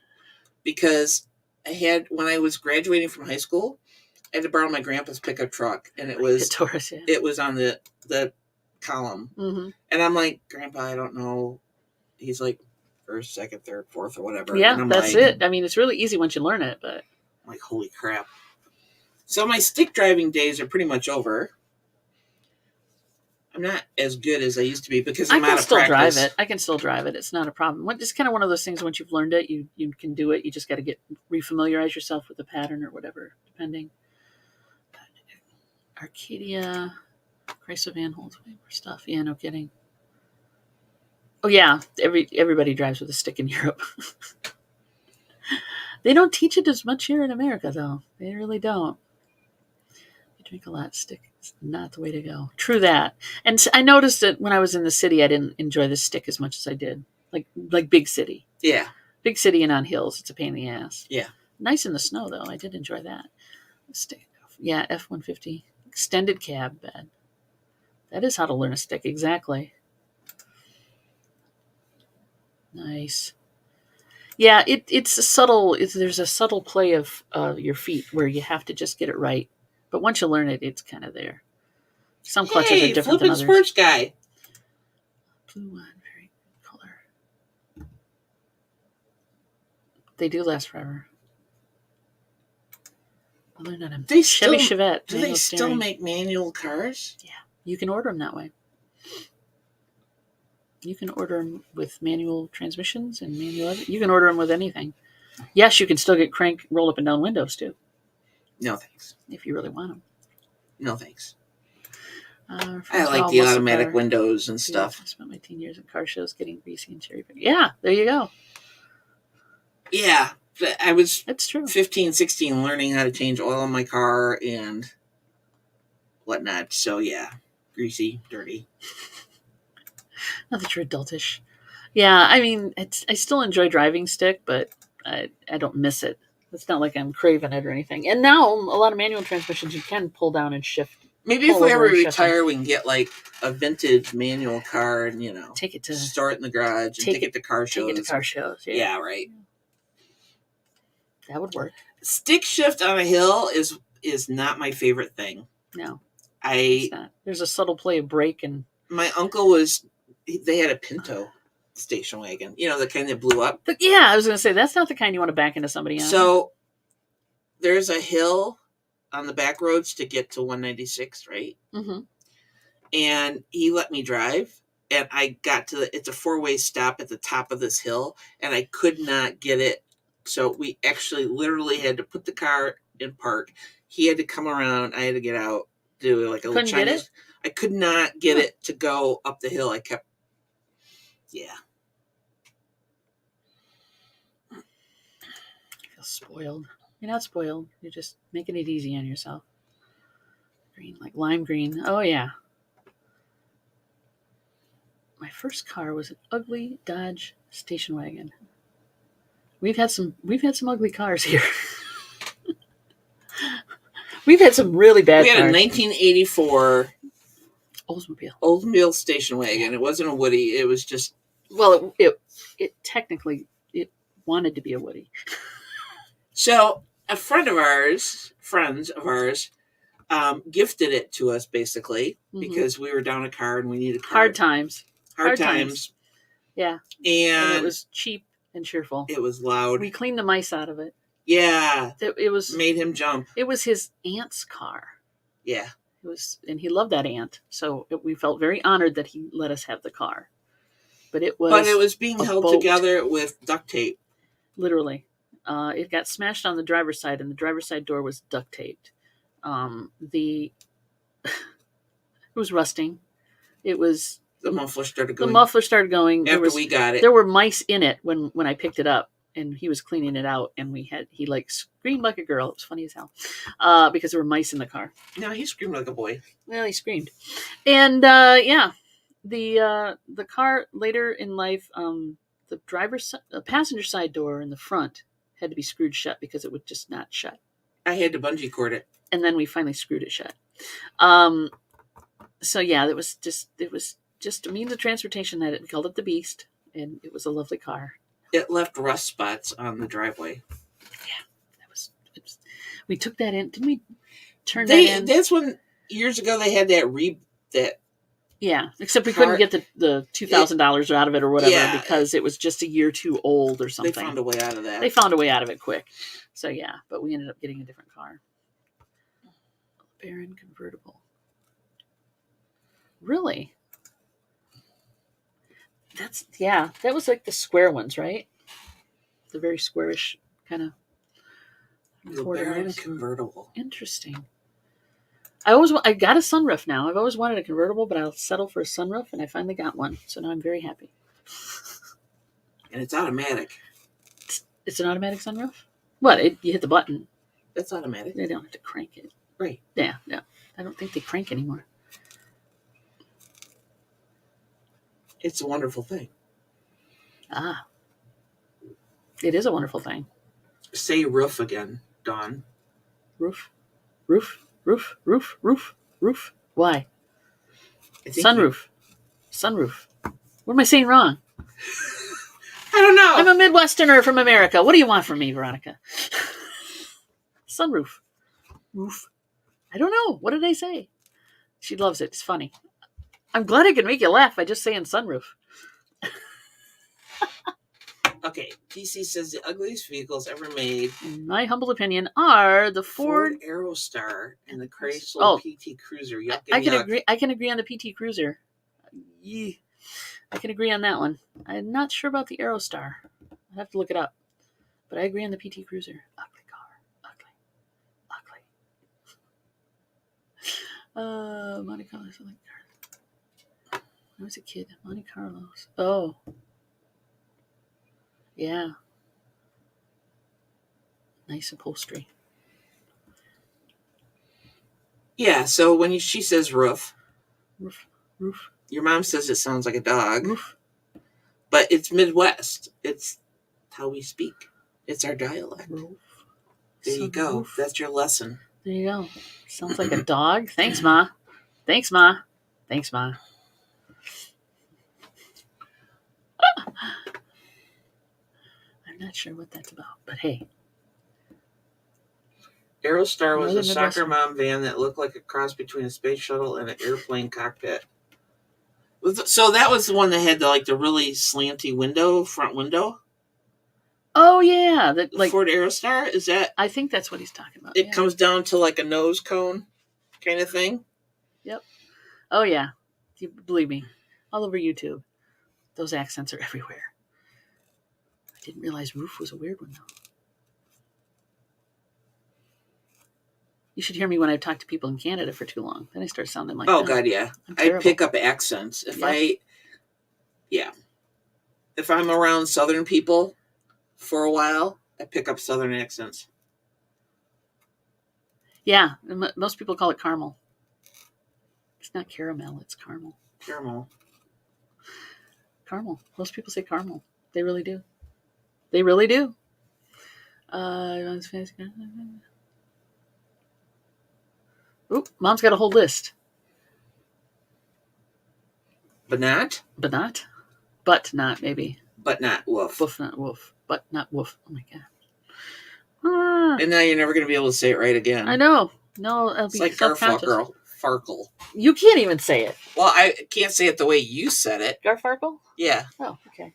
because when I was graduating from high school, I had to borrow my grandpa's pickup truck, and it was Taurus, yeah. It was on the column. Mm-hmm. And I'm like, Grandpa, I don't know. He's like, first, second, third, fourth, or whatever. Yeah, that's it. I mean, it's really easy once you learn it, but I'm like, holy crap. So my stick driving days are pretty much over. I'm not as good as I used to be because I'm out of practice. I can still drive it. It's not a problem. It's kind of one of those things, once you've learned it, you can do it. You just got to refamiliarize yourself with the pattern or whatever, depending. Arcadia, Chrysler van holds way more stuff. Yeah, no kidding. Oh yeah, everybody drives with a stick in Europe. They don't teach it as much here in America, though. They really don't. You drink a lot, stick is not the way to go. True that. And I noticed that when I was in the city, I didn't enjoy the stick as much as I did. Like big city. Yeah. Big city and on hills, it's a pain in the ass. Yeah. Nice in the snow, though. I did enjoy that. Stick. Yeah, F-150. Extended cab bed. That is how to learn a stick, exactly. Nice. Yeah, it's a subtle. There's a subtle play of your feet where you have to just get it right. But once you learn it, it's kind of there. Some clutches are different than others. Sports guy. Blue one, very good color. They do last forever. I learned on a Chevy Chevette. Do they still make manual cars? Yeah, you can order them that way. You can order them with manual transmissions and manual. You can order them with anything. Yes, you can still get crank, roll up and down windows too. No thanks. If you really want them. No thanks. I like the automatic windows and stuff. I spent my teen years in car shows getting greasy and cherry picked. Yeah, there you go. Yeah, I was That's true. 15, 16 learning how to change oil in my car and whatnot. So yeah, greasy, dirty. Not that you're adultish. Yeah, I mean, I still enjoy driving stick, but I don't miss it. It's not like I'm craving it or anything. And now a lot of manual transmissions you can pull down and shift. Maybe if we ever retire, we can get like a vintage manual car and take it to store it in the garage and take it to car shows. Take it to car shows. Yeah, right. That would work. Stick shift on a hill is not my favorite thing. No, it's not. There's a subtle play of brake and. My uncle they had a Pinto station wagon, the kind that blew up. Yeah, I was going to say, that's not the kind you want to back into somebody on. So there's a hill on the back roads to get to 196, right? Mm-hmm. And he let me drive, and I got to it's a 4-way stop at the top of this hill, and I could not get it. So we actually literally had to put the car in park. He had to come around. I had to get out, do like a little Chinese. Get it? I could not get it to go up the hill. I kept, yeah. I feel spoiled. You're not spoiled. You're just making it easy on yourself. Green, like lime green. Oh, yeah. My first car was an ugly Dodge station wagon. We've had some ugly cars here. We've had some really bad cars. We had a 1984 Oldsmobile station wagon. It wasn't a Woody. It was just... Well, it technically, it wanted to be a Woody. So a friends of ours, gifted it to us basically because we were down a car and we needed a car. Hard times. Yeah. And it was cheap and cheerful. It was loud. We cleaned the mice out of it. Yeah. It was made him jump. It was his aunt's car. Yeah. It was, and he loved that aunt. So we felt very honored that he let us have the car. But it was being held together with duct tape. Literally. It got smashed on the driver's side, and the driver's side door was duct taped. It was rusting. It was... The muffler started going. After we got it. There were mice in it when I picked it up, and he was cleaning it out, and he like screamed like a girl. It was funny as hell, because there were mice in the car. No, he screamed like a boy. Well, he screamed. And the car later in life, the passenger side door in the front had to be screwed shut because it would just not shut. I had to bungee cord it. And then we finally screwed it shut. So yeah, it was just a means of transportation that we called it the Beast, and it was a lovely car. It left rust spots on the driveway. Yeah, we took that in. Didn't we turn that in? That's when years ago they had that. Yeah, except we couldn't get the $2,000 out of it or whatever because it was just a year too old or something. They found a way out of that. They found a way out of it quick. So yeah, but we ended up getting a different car. Baron convertible. Really? That was like the square ones, right? The very squarish kind of. The Baron convertible. Interesting. I got a sunroof now. I've always wanted a convertible, but I'll settle for a sunroof, and I finally got one. So now I'm very happy. And it's automatic. It's an automatic sunroof? What? You hit the button. That's automatic. They don't have to crank it. Right. Yeah. I don't think they crank anymore. It's a wonderful thing. Ah. It is a wonderful thing. Say roof again, Dawn. Roof. Why? Sunroof. Sunroof. What am I saying wrong? I don't know. I'm a Midwesterner from America. What do you want from me, Veronica? Sunroof. Roof. I don't know. What did I say? She loves it. It's funny. I'm glad I can make you laugh by just saying sunroof. Okay, PC says the ugliest vehicles ever made, in my humble opinion, are the Ford Aerostar and the Chrysler PT Cruiser. I can agree on the PT Cruiser. Yeah. I can agree on that one. I'm not sure about the Aerostar. I'd have to look it up. But I agree on the PT Cruiser. Ugly car. Ugly. Monte Carlo. When I was a kid, Monte Carlos. Oh. Yeah. Nice upholstery. Yeah, so when she says roof. Roof. Your mom says it sounds like a dog. Roof. But it's Midwest. It's how we speak. It's our dialect. Roof. There you go. Roof. That's your lesson. There you go. Sounds like a dog. Thanks, Ma. Thanks, Ma. Thanks, Ma. I'm not sure what that's about, but hey. Aerostar was a soccer mom van that looked like a cross between a space shuttle and an airplane cockpit. So that was the one that had the really slanty front window? Oh, yeah. The Ford Aerostar? Is that? I think that's what he's talking about. It comes down to like a nose cone kind of thing? Yep. Oh, yeah. Believe me. All over YouTube. Those accents are everywhere. I didn't realize roof was a weird one, though. You should hear me when I talk to people in Canada for too long. Then I start sounding like Oh, God, yeah. I pick up accents. If I'm around Southern people for a while, I pick up Southern accents. Yeah. Most people call it caramel. It's not caramel. It's caramel. Caramel. Caramel. Most people say caramel. They really do. They really do. Oop, Mom's got a whole list. But not? But not? But not, maybe. But not woof. Woof, not woof. But not woof. Oh, my God. And now you're never going to be able to say it right again. I know. No, I'll be like Garfunkel. Farkle. You can't even say it. Well, I can't say it the way you said it. Garfarkle? Yeah. Oh, okay.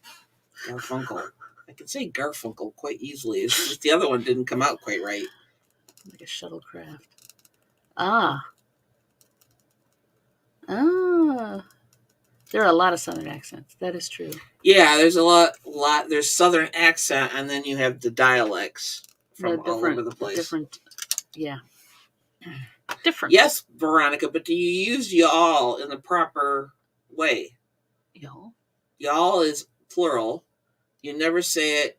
Garfunkel. I can say Garfunkel quite easily. It's just the other one didn't come out quite right. Like a shuttlecraft. Ah. There are a lot of Southern accents. That is true. Yeah, there's a lot. There's Southern accent, and then you have the dialects from all over the place. Different. Yes, Veronica, but do you use y'all in the proper way? Y'all? Y'all is plural. You never say it.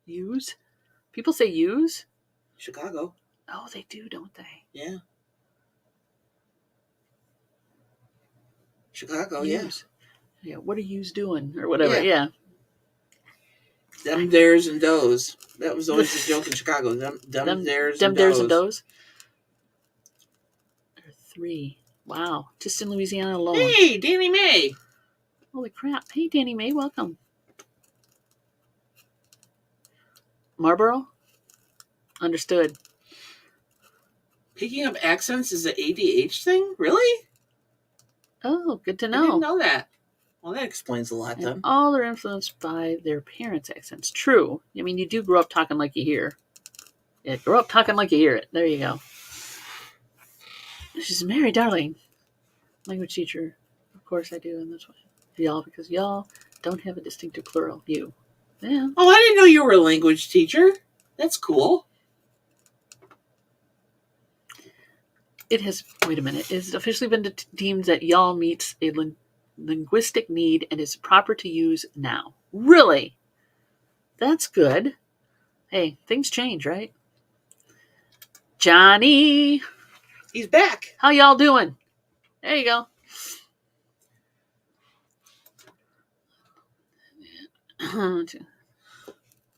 Use? People say use? Chicago. Oh, they do, don't they? Yeah. Chicago, use. Yeah, what are yous doing? Or whatever, yeah. Them, theirs, and those. That was always the joke in Chicago. Them theirs, and those. There are 3. Wow. Just in Louisiana alone. Hey, Danny May. Holy crap. Hey, Danny May, welcome. Marlboro? Understood. Picking up accents is an ADH thing? Really? Oh, good to know. I didn't know that. Well, that explains a lot, then. All are influenced by their parents' accents. True. I mean, you do grow up talking like you hear. Yeah, grow up talking like you hear it. There you go. She's Mary Darling. Language teacher. Of course I do in this way. Y'all, because y'all don't have a distinctive plural. You. Yeah. Oh, I didn't know you were a language teacher. That's cool. It has, wait a minute, it has officially been deemed that y'all meets a linguistic need and is proper to use now. Really? That's good. Hey, things change, right? Johnny. He's back. How y'all doing? There you go.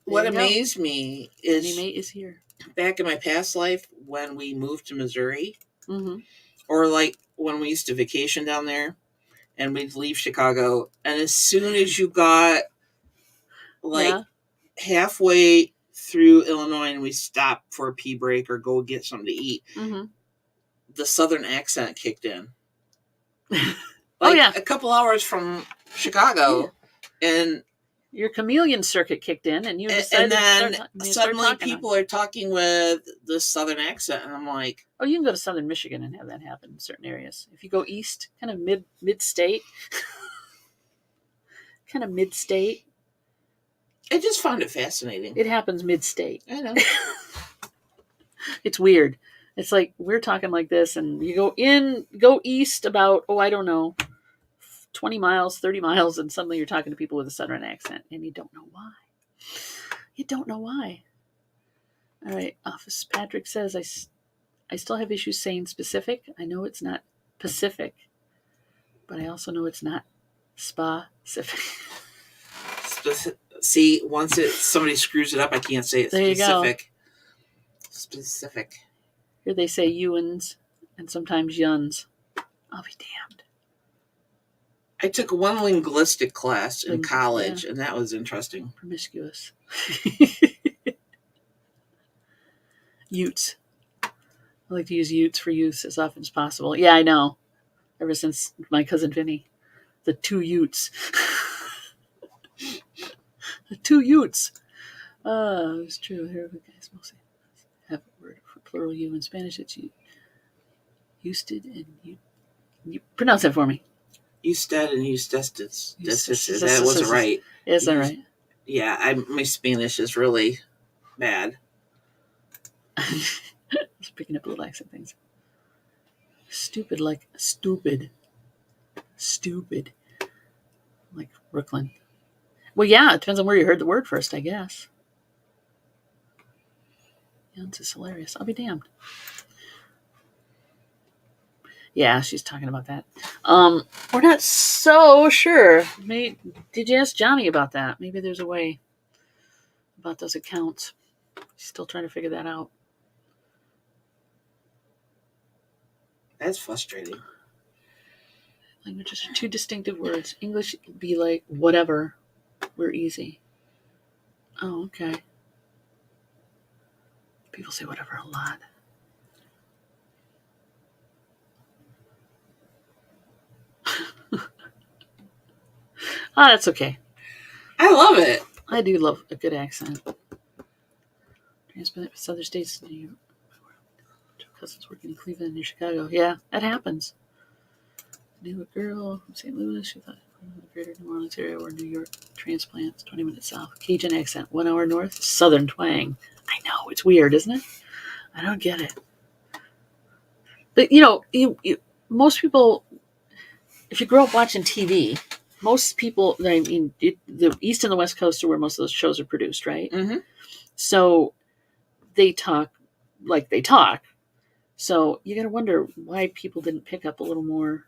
What amazed me is Danny May is here. Back in my past life, when we moved to Missouri, or like when we used to vacation down there, and we'd leave Chicago, and as soon as you got halfway through Illinois and we stopped for a pee break or go get something to eat, the Southern accent kicked in. A couple hours from Chicago, and your chameleon circuit kicked in, and you decided and then suddenly people are talking with the Southern accent, and I'm like, oh, you can go to Southern Michigan and have that happen in certain areas. If you go east, kind of mid-state, I just found it fascinating. It happens mid-state. I know. It's weird. It's like we're talking like this, and you go east about, I don't know, 20 miles, 30 miles, and suddenly you're talking to people with a Southern accent, and you don't know why. You don't know why. All right, Office Patrick says, I still have issues saying specific. I know it's not Pacific, but I also know it's not specific. See, once somebody screws it up, I can't say it There you go. Specific. Here they say Ewans and sometimes Yuns. I'll be damned. I took one linguistic class in college, and that was interesting. Promiscuous. Utes. I like to use Utes for use as often as possible. Yeah, I know. Ever since my cousin Vinny. The 2 Utes. The 2 Utes. It's true. Here we guys mostly have a word for plural you in Spanish. It's Eusted and you pronounce that for me. Eusted and Eustested. That wasn't right. Is that right? Yeah, my Spanish is really bad. Just picking up little accent things. Stupid like stupid. Stupid. Like Brooklyn. Well, yeah, it depends on where you heard the word first, I guess. Yeah, this is hilarious. I'll be damned. Yeah, she's talking about that. We're not so sure. Did you ask Johnny about that? Maybe there's a way about those accounts. Still trying to figure that out. That's frustrating. Languages are 2 distinctive words. English would be like whatever. We're easy. Oh, okay. People say whatever a lot. That's okay. I love it. I do love a good accent. Transplant from other states. New cousins working in Cleveland near Chicago. Yeah, that happens. I knew a girl from St. Louis. She thought the greater New Orleans area or New York transplants, 20 minutes south. Cajun accent, 1 hour north. Southern twang. I know, it's weird, isn't it? I don't get it. But, most people, if you grow up watching TV, most people, the East and the West Coast are where most of those shows are produced, right? Mm-hmm. So they talk like they talk. So you got to wonder why people didn't pick up a little more.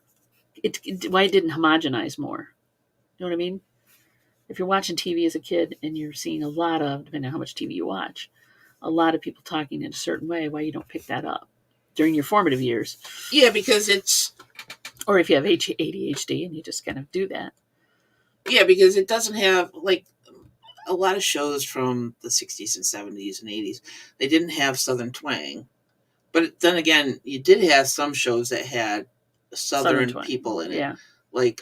Why it didn't homogenize more. You know what I mean? If you're watching TV as a kid and you're seeing a lot of, depending on how much TV you watch, a lot of people talking in a certain way, why you don't pick that up during your formative years. Yeah, because it's... Or if you have ADHD and you just kind of do that. Yeah, because it doesn't have, like, a lot of shows from the 60s and 70s and 80s, they didn't have Southern twang. But then again, you did have some shows that had Southern people in it. Yeah. Like,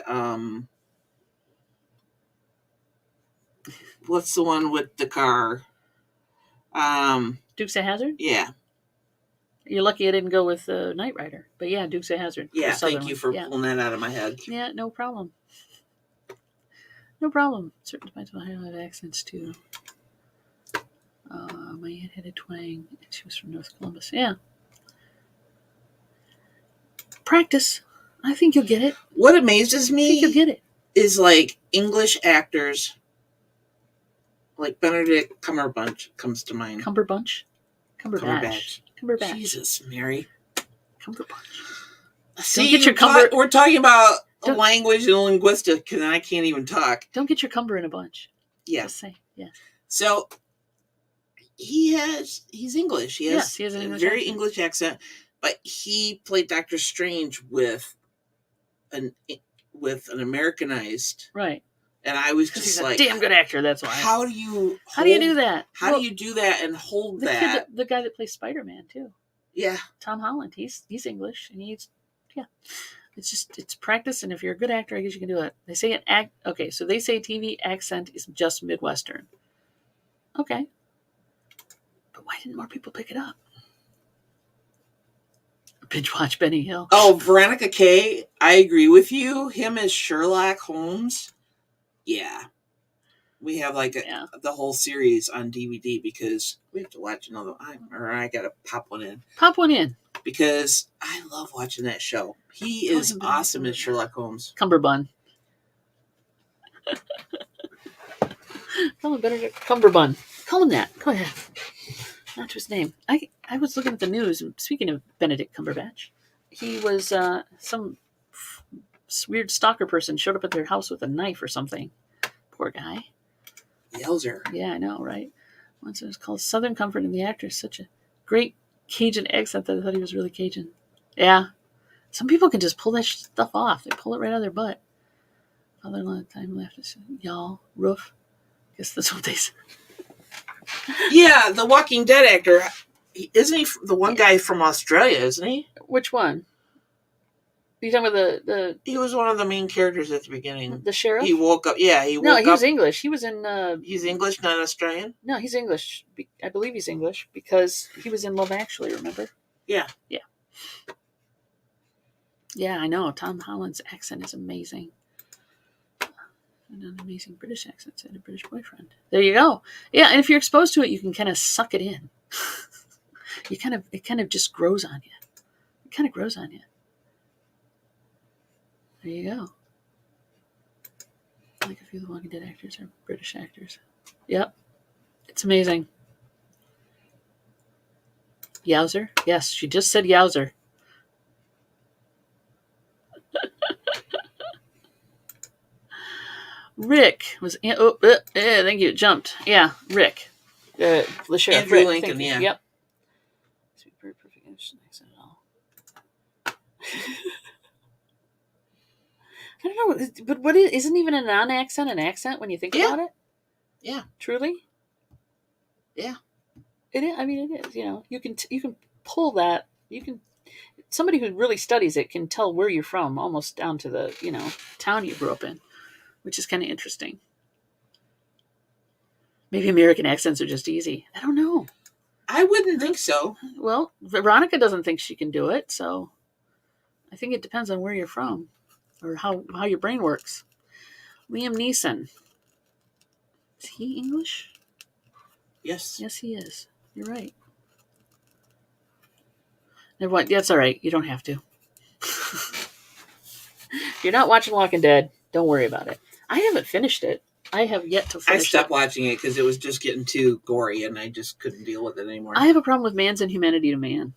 what's the one with the car? Dukes of Hazzard? Yeah. You're lucky I didn't go with Knight Rider. But yeah, Dukes of Hazzard. Yeah, thank you for pulling that out of my head. Yeah, no problem. No problem. Certain times I have accents too. My aunt had a twang, and she was from North Columbus. Yeah. Practice. I think you'll get it. What amazes me I think you'll get it. Is like English actors, like Benedict Cumberbatch comes to mind. Cumberbatch? Cumberbatch. Jesus, Mary. Cumberbatch. See, get your we're talking about language and linguistics, and I can't even talk. Don't get your cumber in a bunch. Yeah. Just say, yeah. So, he's English. He has an very English accent, but he played Doctor Strange with an Americanized. Right. And I was just he's like, a damn good actor, that's why. How do you do that? How do you do that and hold that? The guy that plays Spider-Man too. Yeah. Tom Holland. He's English and it's practice, and if you're a good actor, I guess you can do it. They say so they say TV accent is just Midwestern. Okay. But why didn't more people pick it up? Binge watch Benny Hill. Oh, Veronica K, I agree with you. Him as Sherlock Holmes. Yeah. We have the whole series on DVD because we have to watch another I gotta pop one in. Pop one in. Because I love watching that show. He is awesome as Sherlock Holmes. Cumberbund. Call him better Cumberbund. Call him that. Go ahead. Not his name. I was looking at the news. Speaking of Benedict Cumberbatch, he was some weird stalker person showed up at their house with a knife or something. Poor guy. Yowzer. Yeah, I know, right? Once it was called Southern Comfort, and the actor is such a great Cajun accent that I thought he was really Cajun. Yeah. Some people can just pull that stuff off. They pull it right out of their butt. Father-in-law at the time left us, y'all, roof. I guess that's what they said. Yeah, the Walking Dead actor. Isn't he the one guy from Australia, isn't he? Which one? You talking about the He was one of the main characters at the beginning. the sheriff? He woke up. Yeah, he woke No, up. he was English. He was in. He's English, not Australian? No, he's English. I believe he's English because he was in Love Actually, remember? Yeah. Yeah. Yeah, I know. Tom Holland's accent is amazing. And an amazing British accent. And a British boyfriend. There you go. Yeah, and if you're exposed to it, you can kind of suck it in. It kind of just grows on you. It kind of grows on you. There you go. Like a few of the Walking Dead actors are British actors. Yep. It's amazing. Yowzer? Yes, she just said yowzer. Rick was. Thank you. Jumped. Yeah, Rick. The sheriff. Andrew Rick, Lincoln, yeah. Yep. Very perfect accent at all. I don't know, but what isn't even a non-accent an accent when you think about it? Yeah. Truly. Yeah. It is. I mean, it is. You can pull that. Somebody who really studies it can tell where you're from, almost down to the town you grew up in, which is kind of interesting. Maybe American accents are just easy. I don't know. I wouldn't think so. Well, Veronica doesn't think she can do it, so I think it depends on where you're from or how your brain works. Liam Neeson. Is he English? Yes. Yes, he is. You're right. Never mind. That's all right. You don't have to. If you're not watching Walking Dead, don't worry about it. I haven't finished it. I have yet to finish it. I stopped watching it because it was just getting too gory and I just couldn't deal with it anymore. I have a problem with man's inhumanity to man.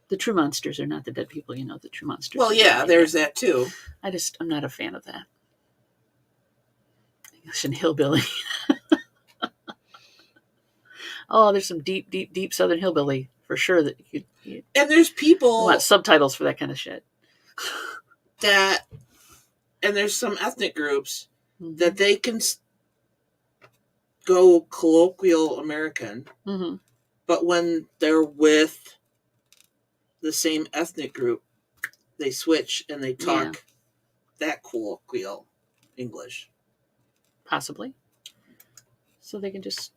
The true monsters are not the dead people, the true monsters. Well, yeah, there's that too. I'm not a fan of that. English and hillbilly. Oh, there's some deep, deep, deep Southern hillbilly for sure that you and there's people want subtitles for that kind of shit. And there's some ethnic groups that they can go colloquial American, but when they're with the same ethnic group, they switch and they talk that colloquial English. Possibly. So they can just,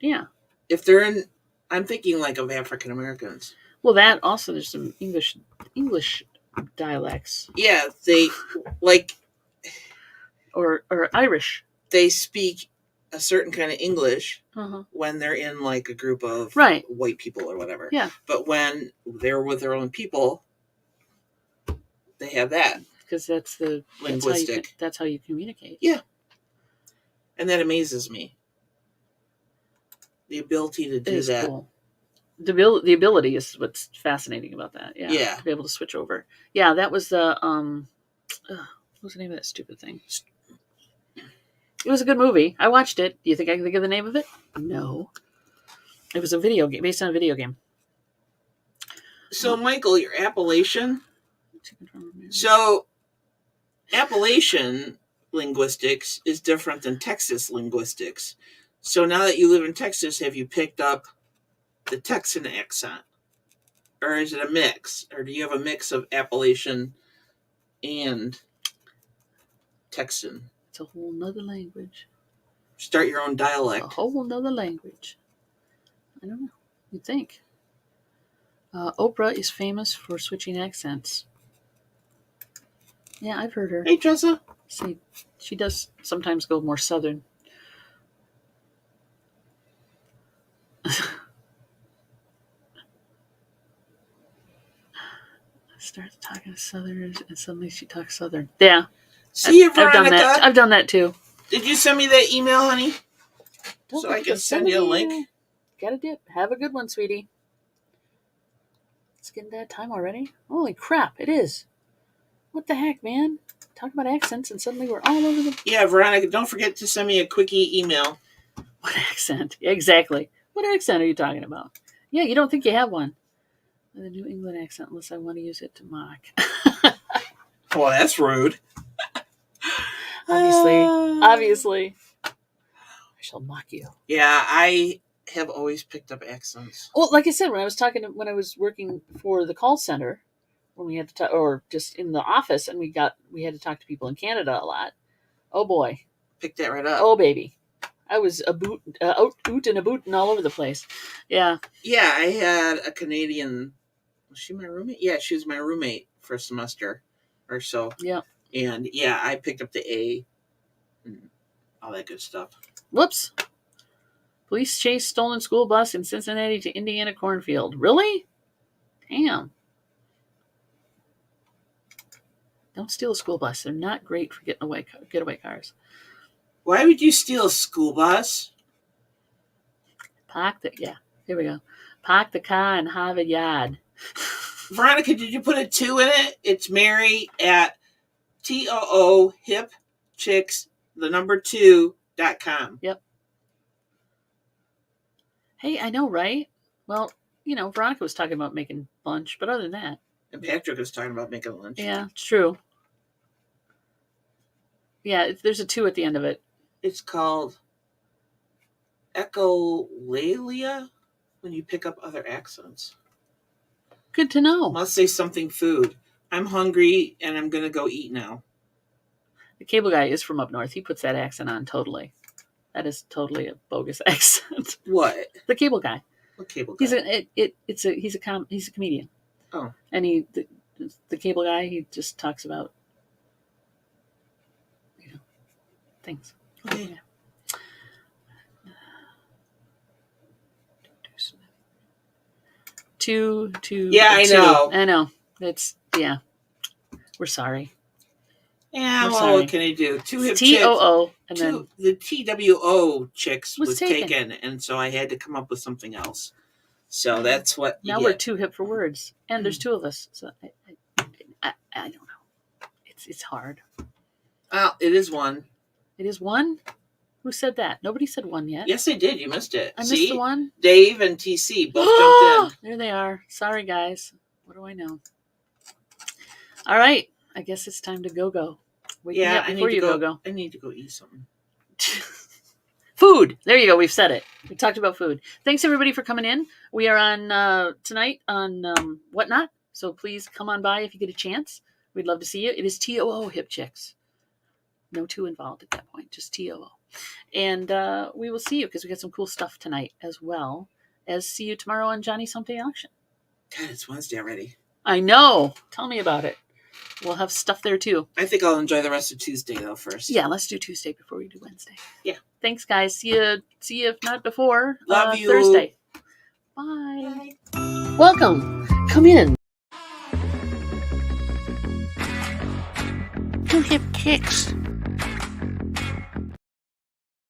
If they're in, I'm thinking like of African Americans. Well, that also, there's some English dialects. Yeah, they like. Or Irish. They speak a certain kind of English when they're in like a group of white people or whatever. Yeah. But when they're with their own people, they have that. Because that's the linguistic. That's how you communicate. Yeah. And that amazes me. The ability to do that. Cool. The ability is what's fascinating about that. Yeah. Yeah. To be able to switch over. Yeah, that was the what was the name of that stupid thing? It was a good movie. I watched it. Do you think I can think of the name of it? No. It was a video game, based on a video game. So, Michael, your Appalachian. So, Appalachian linguistics is different than Texas linguistics. So, now that you live in Texas, have you picked up the Texan accent? Or is it a mix? Or do you have a mix of Appalachian and Texan? It's a whole nother language. Start your own dialect. A whole nother language. I don't know. You'd think. Oprah is famous for switching accents. Yeah, I've heard her. Hey, Tressa. See, she does sometimes go more southern. Starts talking to Southerners, and suddenly she talks Southern. Yeah. See you, Veronica. I've done that too. Did you send me that email, honey? So I can send you a link. Got a dip. Have a good one, sweetie. It's getting that time already. Holy crap, it is. What the heck, man? talk about accents, and suddenly we're all over the... Yeah, Veronica, don't forget to send me a quickie email. What accent? Exactly. What accent are you talking about? Yeah, you don't think you have one. The New England accent, unless I want to use it to mock. Well, that's rude. Obviously. I shall mock you. Yeah, I have always picked up accents. Well, like I said, when I was working for the call center, when we had to talk, or just in the office, and we had to talk to people in Canada a lot. Oh boy. Picked that right up. Oh baby. I was oot and a bootin' all over the place. Yeah. Yeah, I had a Canadian. Was she my roommate? Yeah, she was my roommate for a semester or so. Yeah. And yeah, I picked up the A and all that good stuff. Whoops. Police chase stolen school bus in Cincinnati to Indiana cornfield. Really? Damn. Don't steal a school bus. They're not great for getaway cars. Why would you steal a school bus? Here we go. Park the car and have a yard. Veronica, did you put a 2 in it? It's Mary at TOO hip chicks 2.com. Yep. Hey, I know, right? Well, Veronica was talking about making lunch, but other than that. And Patrick was talking about making lunch. Yeah, it's true. Yeah, there's a 2 at the end of it. It's called echolalia when you pick up other accents. Good to know. Must say something food. I'm hungry and I'm going to go eat now. The cable guy is from up north. He puts that accent on totally. That is totally a bogus accent. What? The cable guy. What cable guy? He's a comedian. Oh. And the cable guy, he just talks about things. Okay. Yeah. Two. Yeah, I know. I know. It's, yeah. We're sorry. Yeah, well, what can I do? 2 hip TOO. And then the TWO chicks was taken, and so I had to come up with something else. So that's what you get. We're too hip for words, and there's 2 of us. So I don't know. It's hard. Well, it is 1. It is 1? Who said that? Nobody said 1 yet. Yes, I did. You missed it. I missed the 1? Dave and TC both jumped in. There they are. Sorry, guys. What do I know? All right. I guess it's time to go. Yeah, I need to go. I need to go eat something. Food. There you go. We've said it. We talked about food. Thanks, everybody, for coming in. We are on tonight on Whatnot, so please come on by if you get a chance. We'd love to see you. It is TOO Hip Chicks. No 2 involved at that point, just TOO. And we will see you because we got some cool stuff tonight as well as see you tomorrow on Johnny's Hump Day Auction. God, it's Wednesday already. I know. Tell me about it. We'll have stuff there too. I think I'll enjoy the rest of Tuesday though first. Yeah, let's do Tuesday before we do Wednesday. Yeah. Thanks, guys. See you if not before. Love you. Thursday. Bye. Welcome. Come in. 2 hip chicks.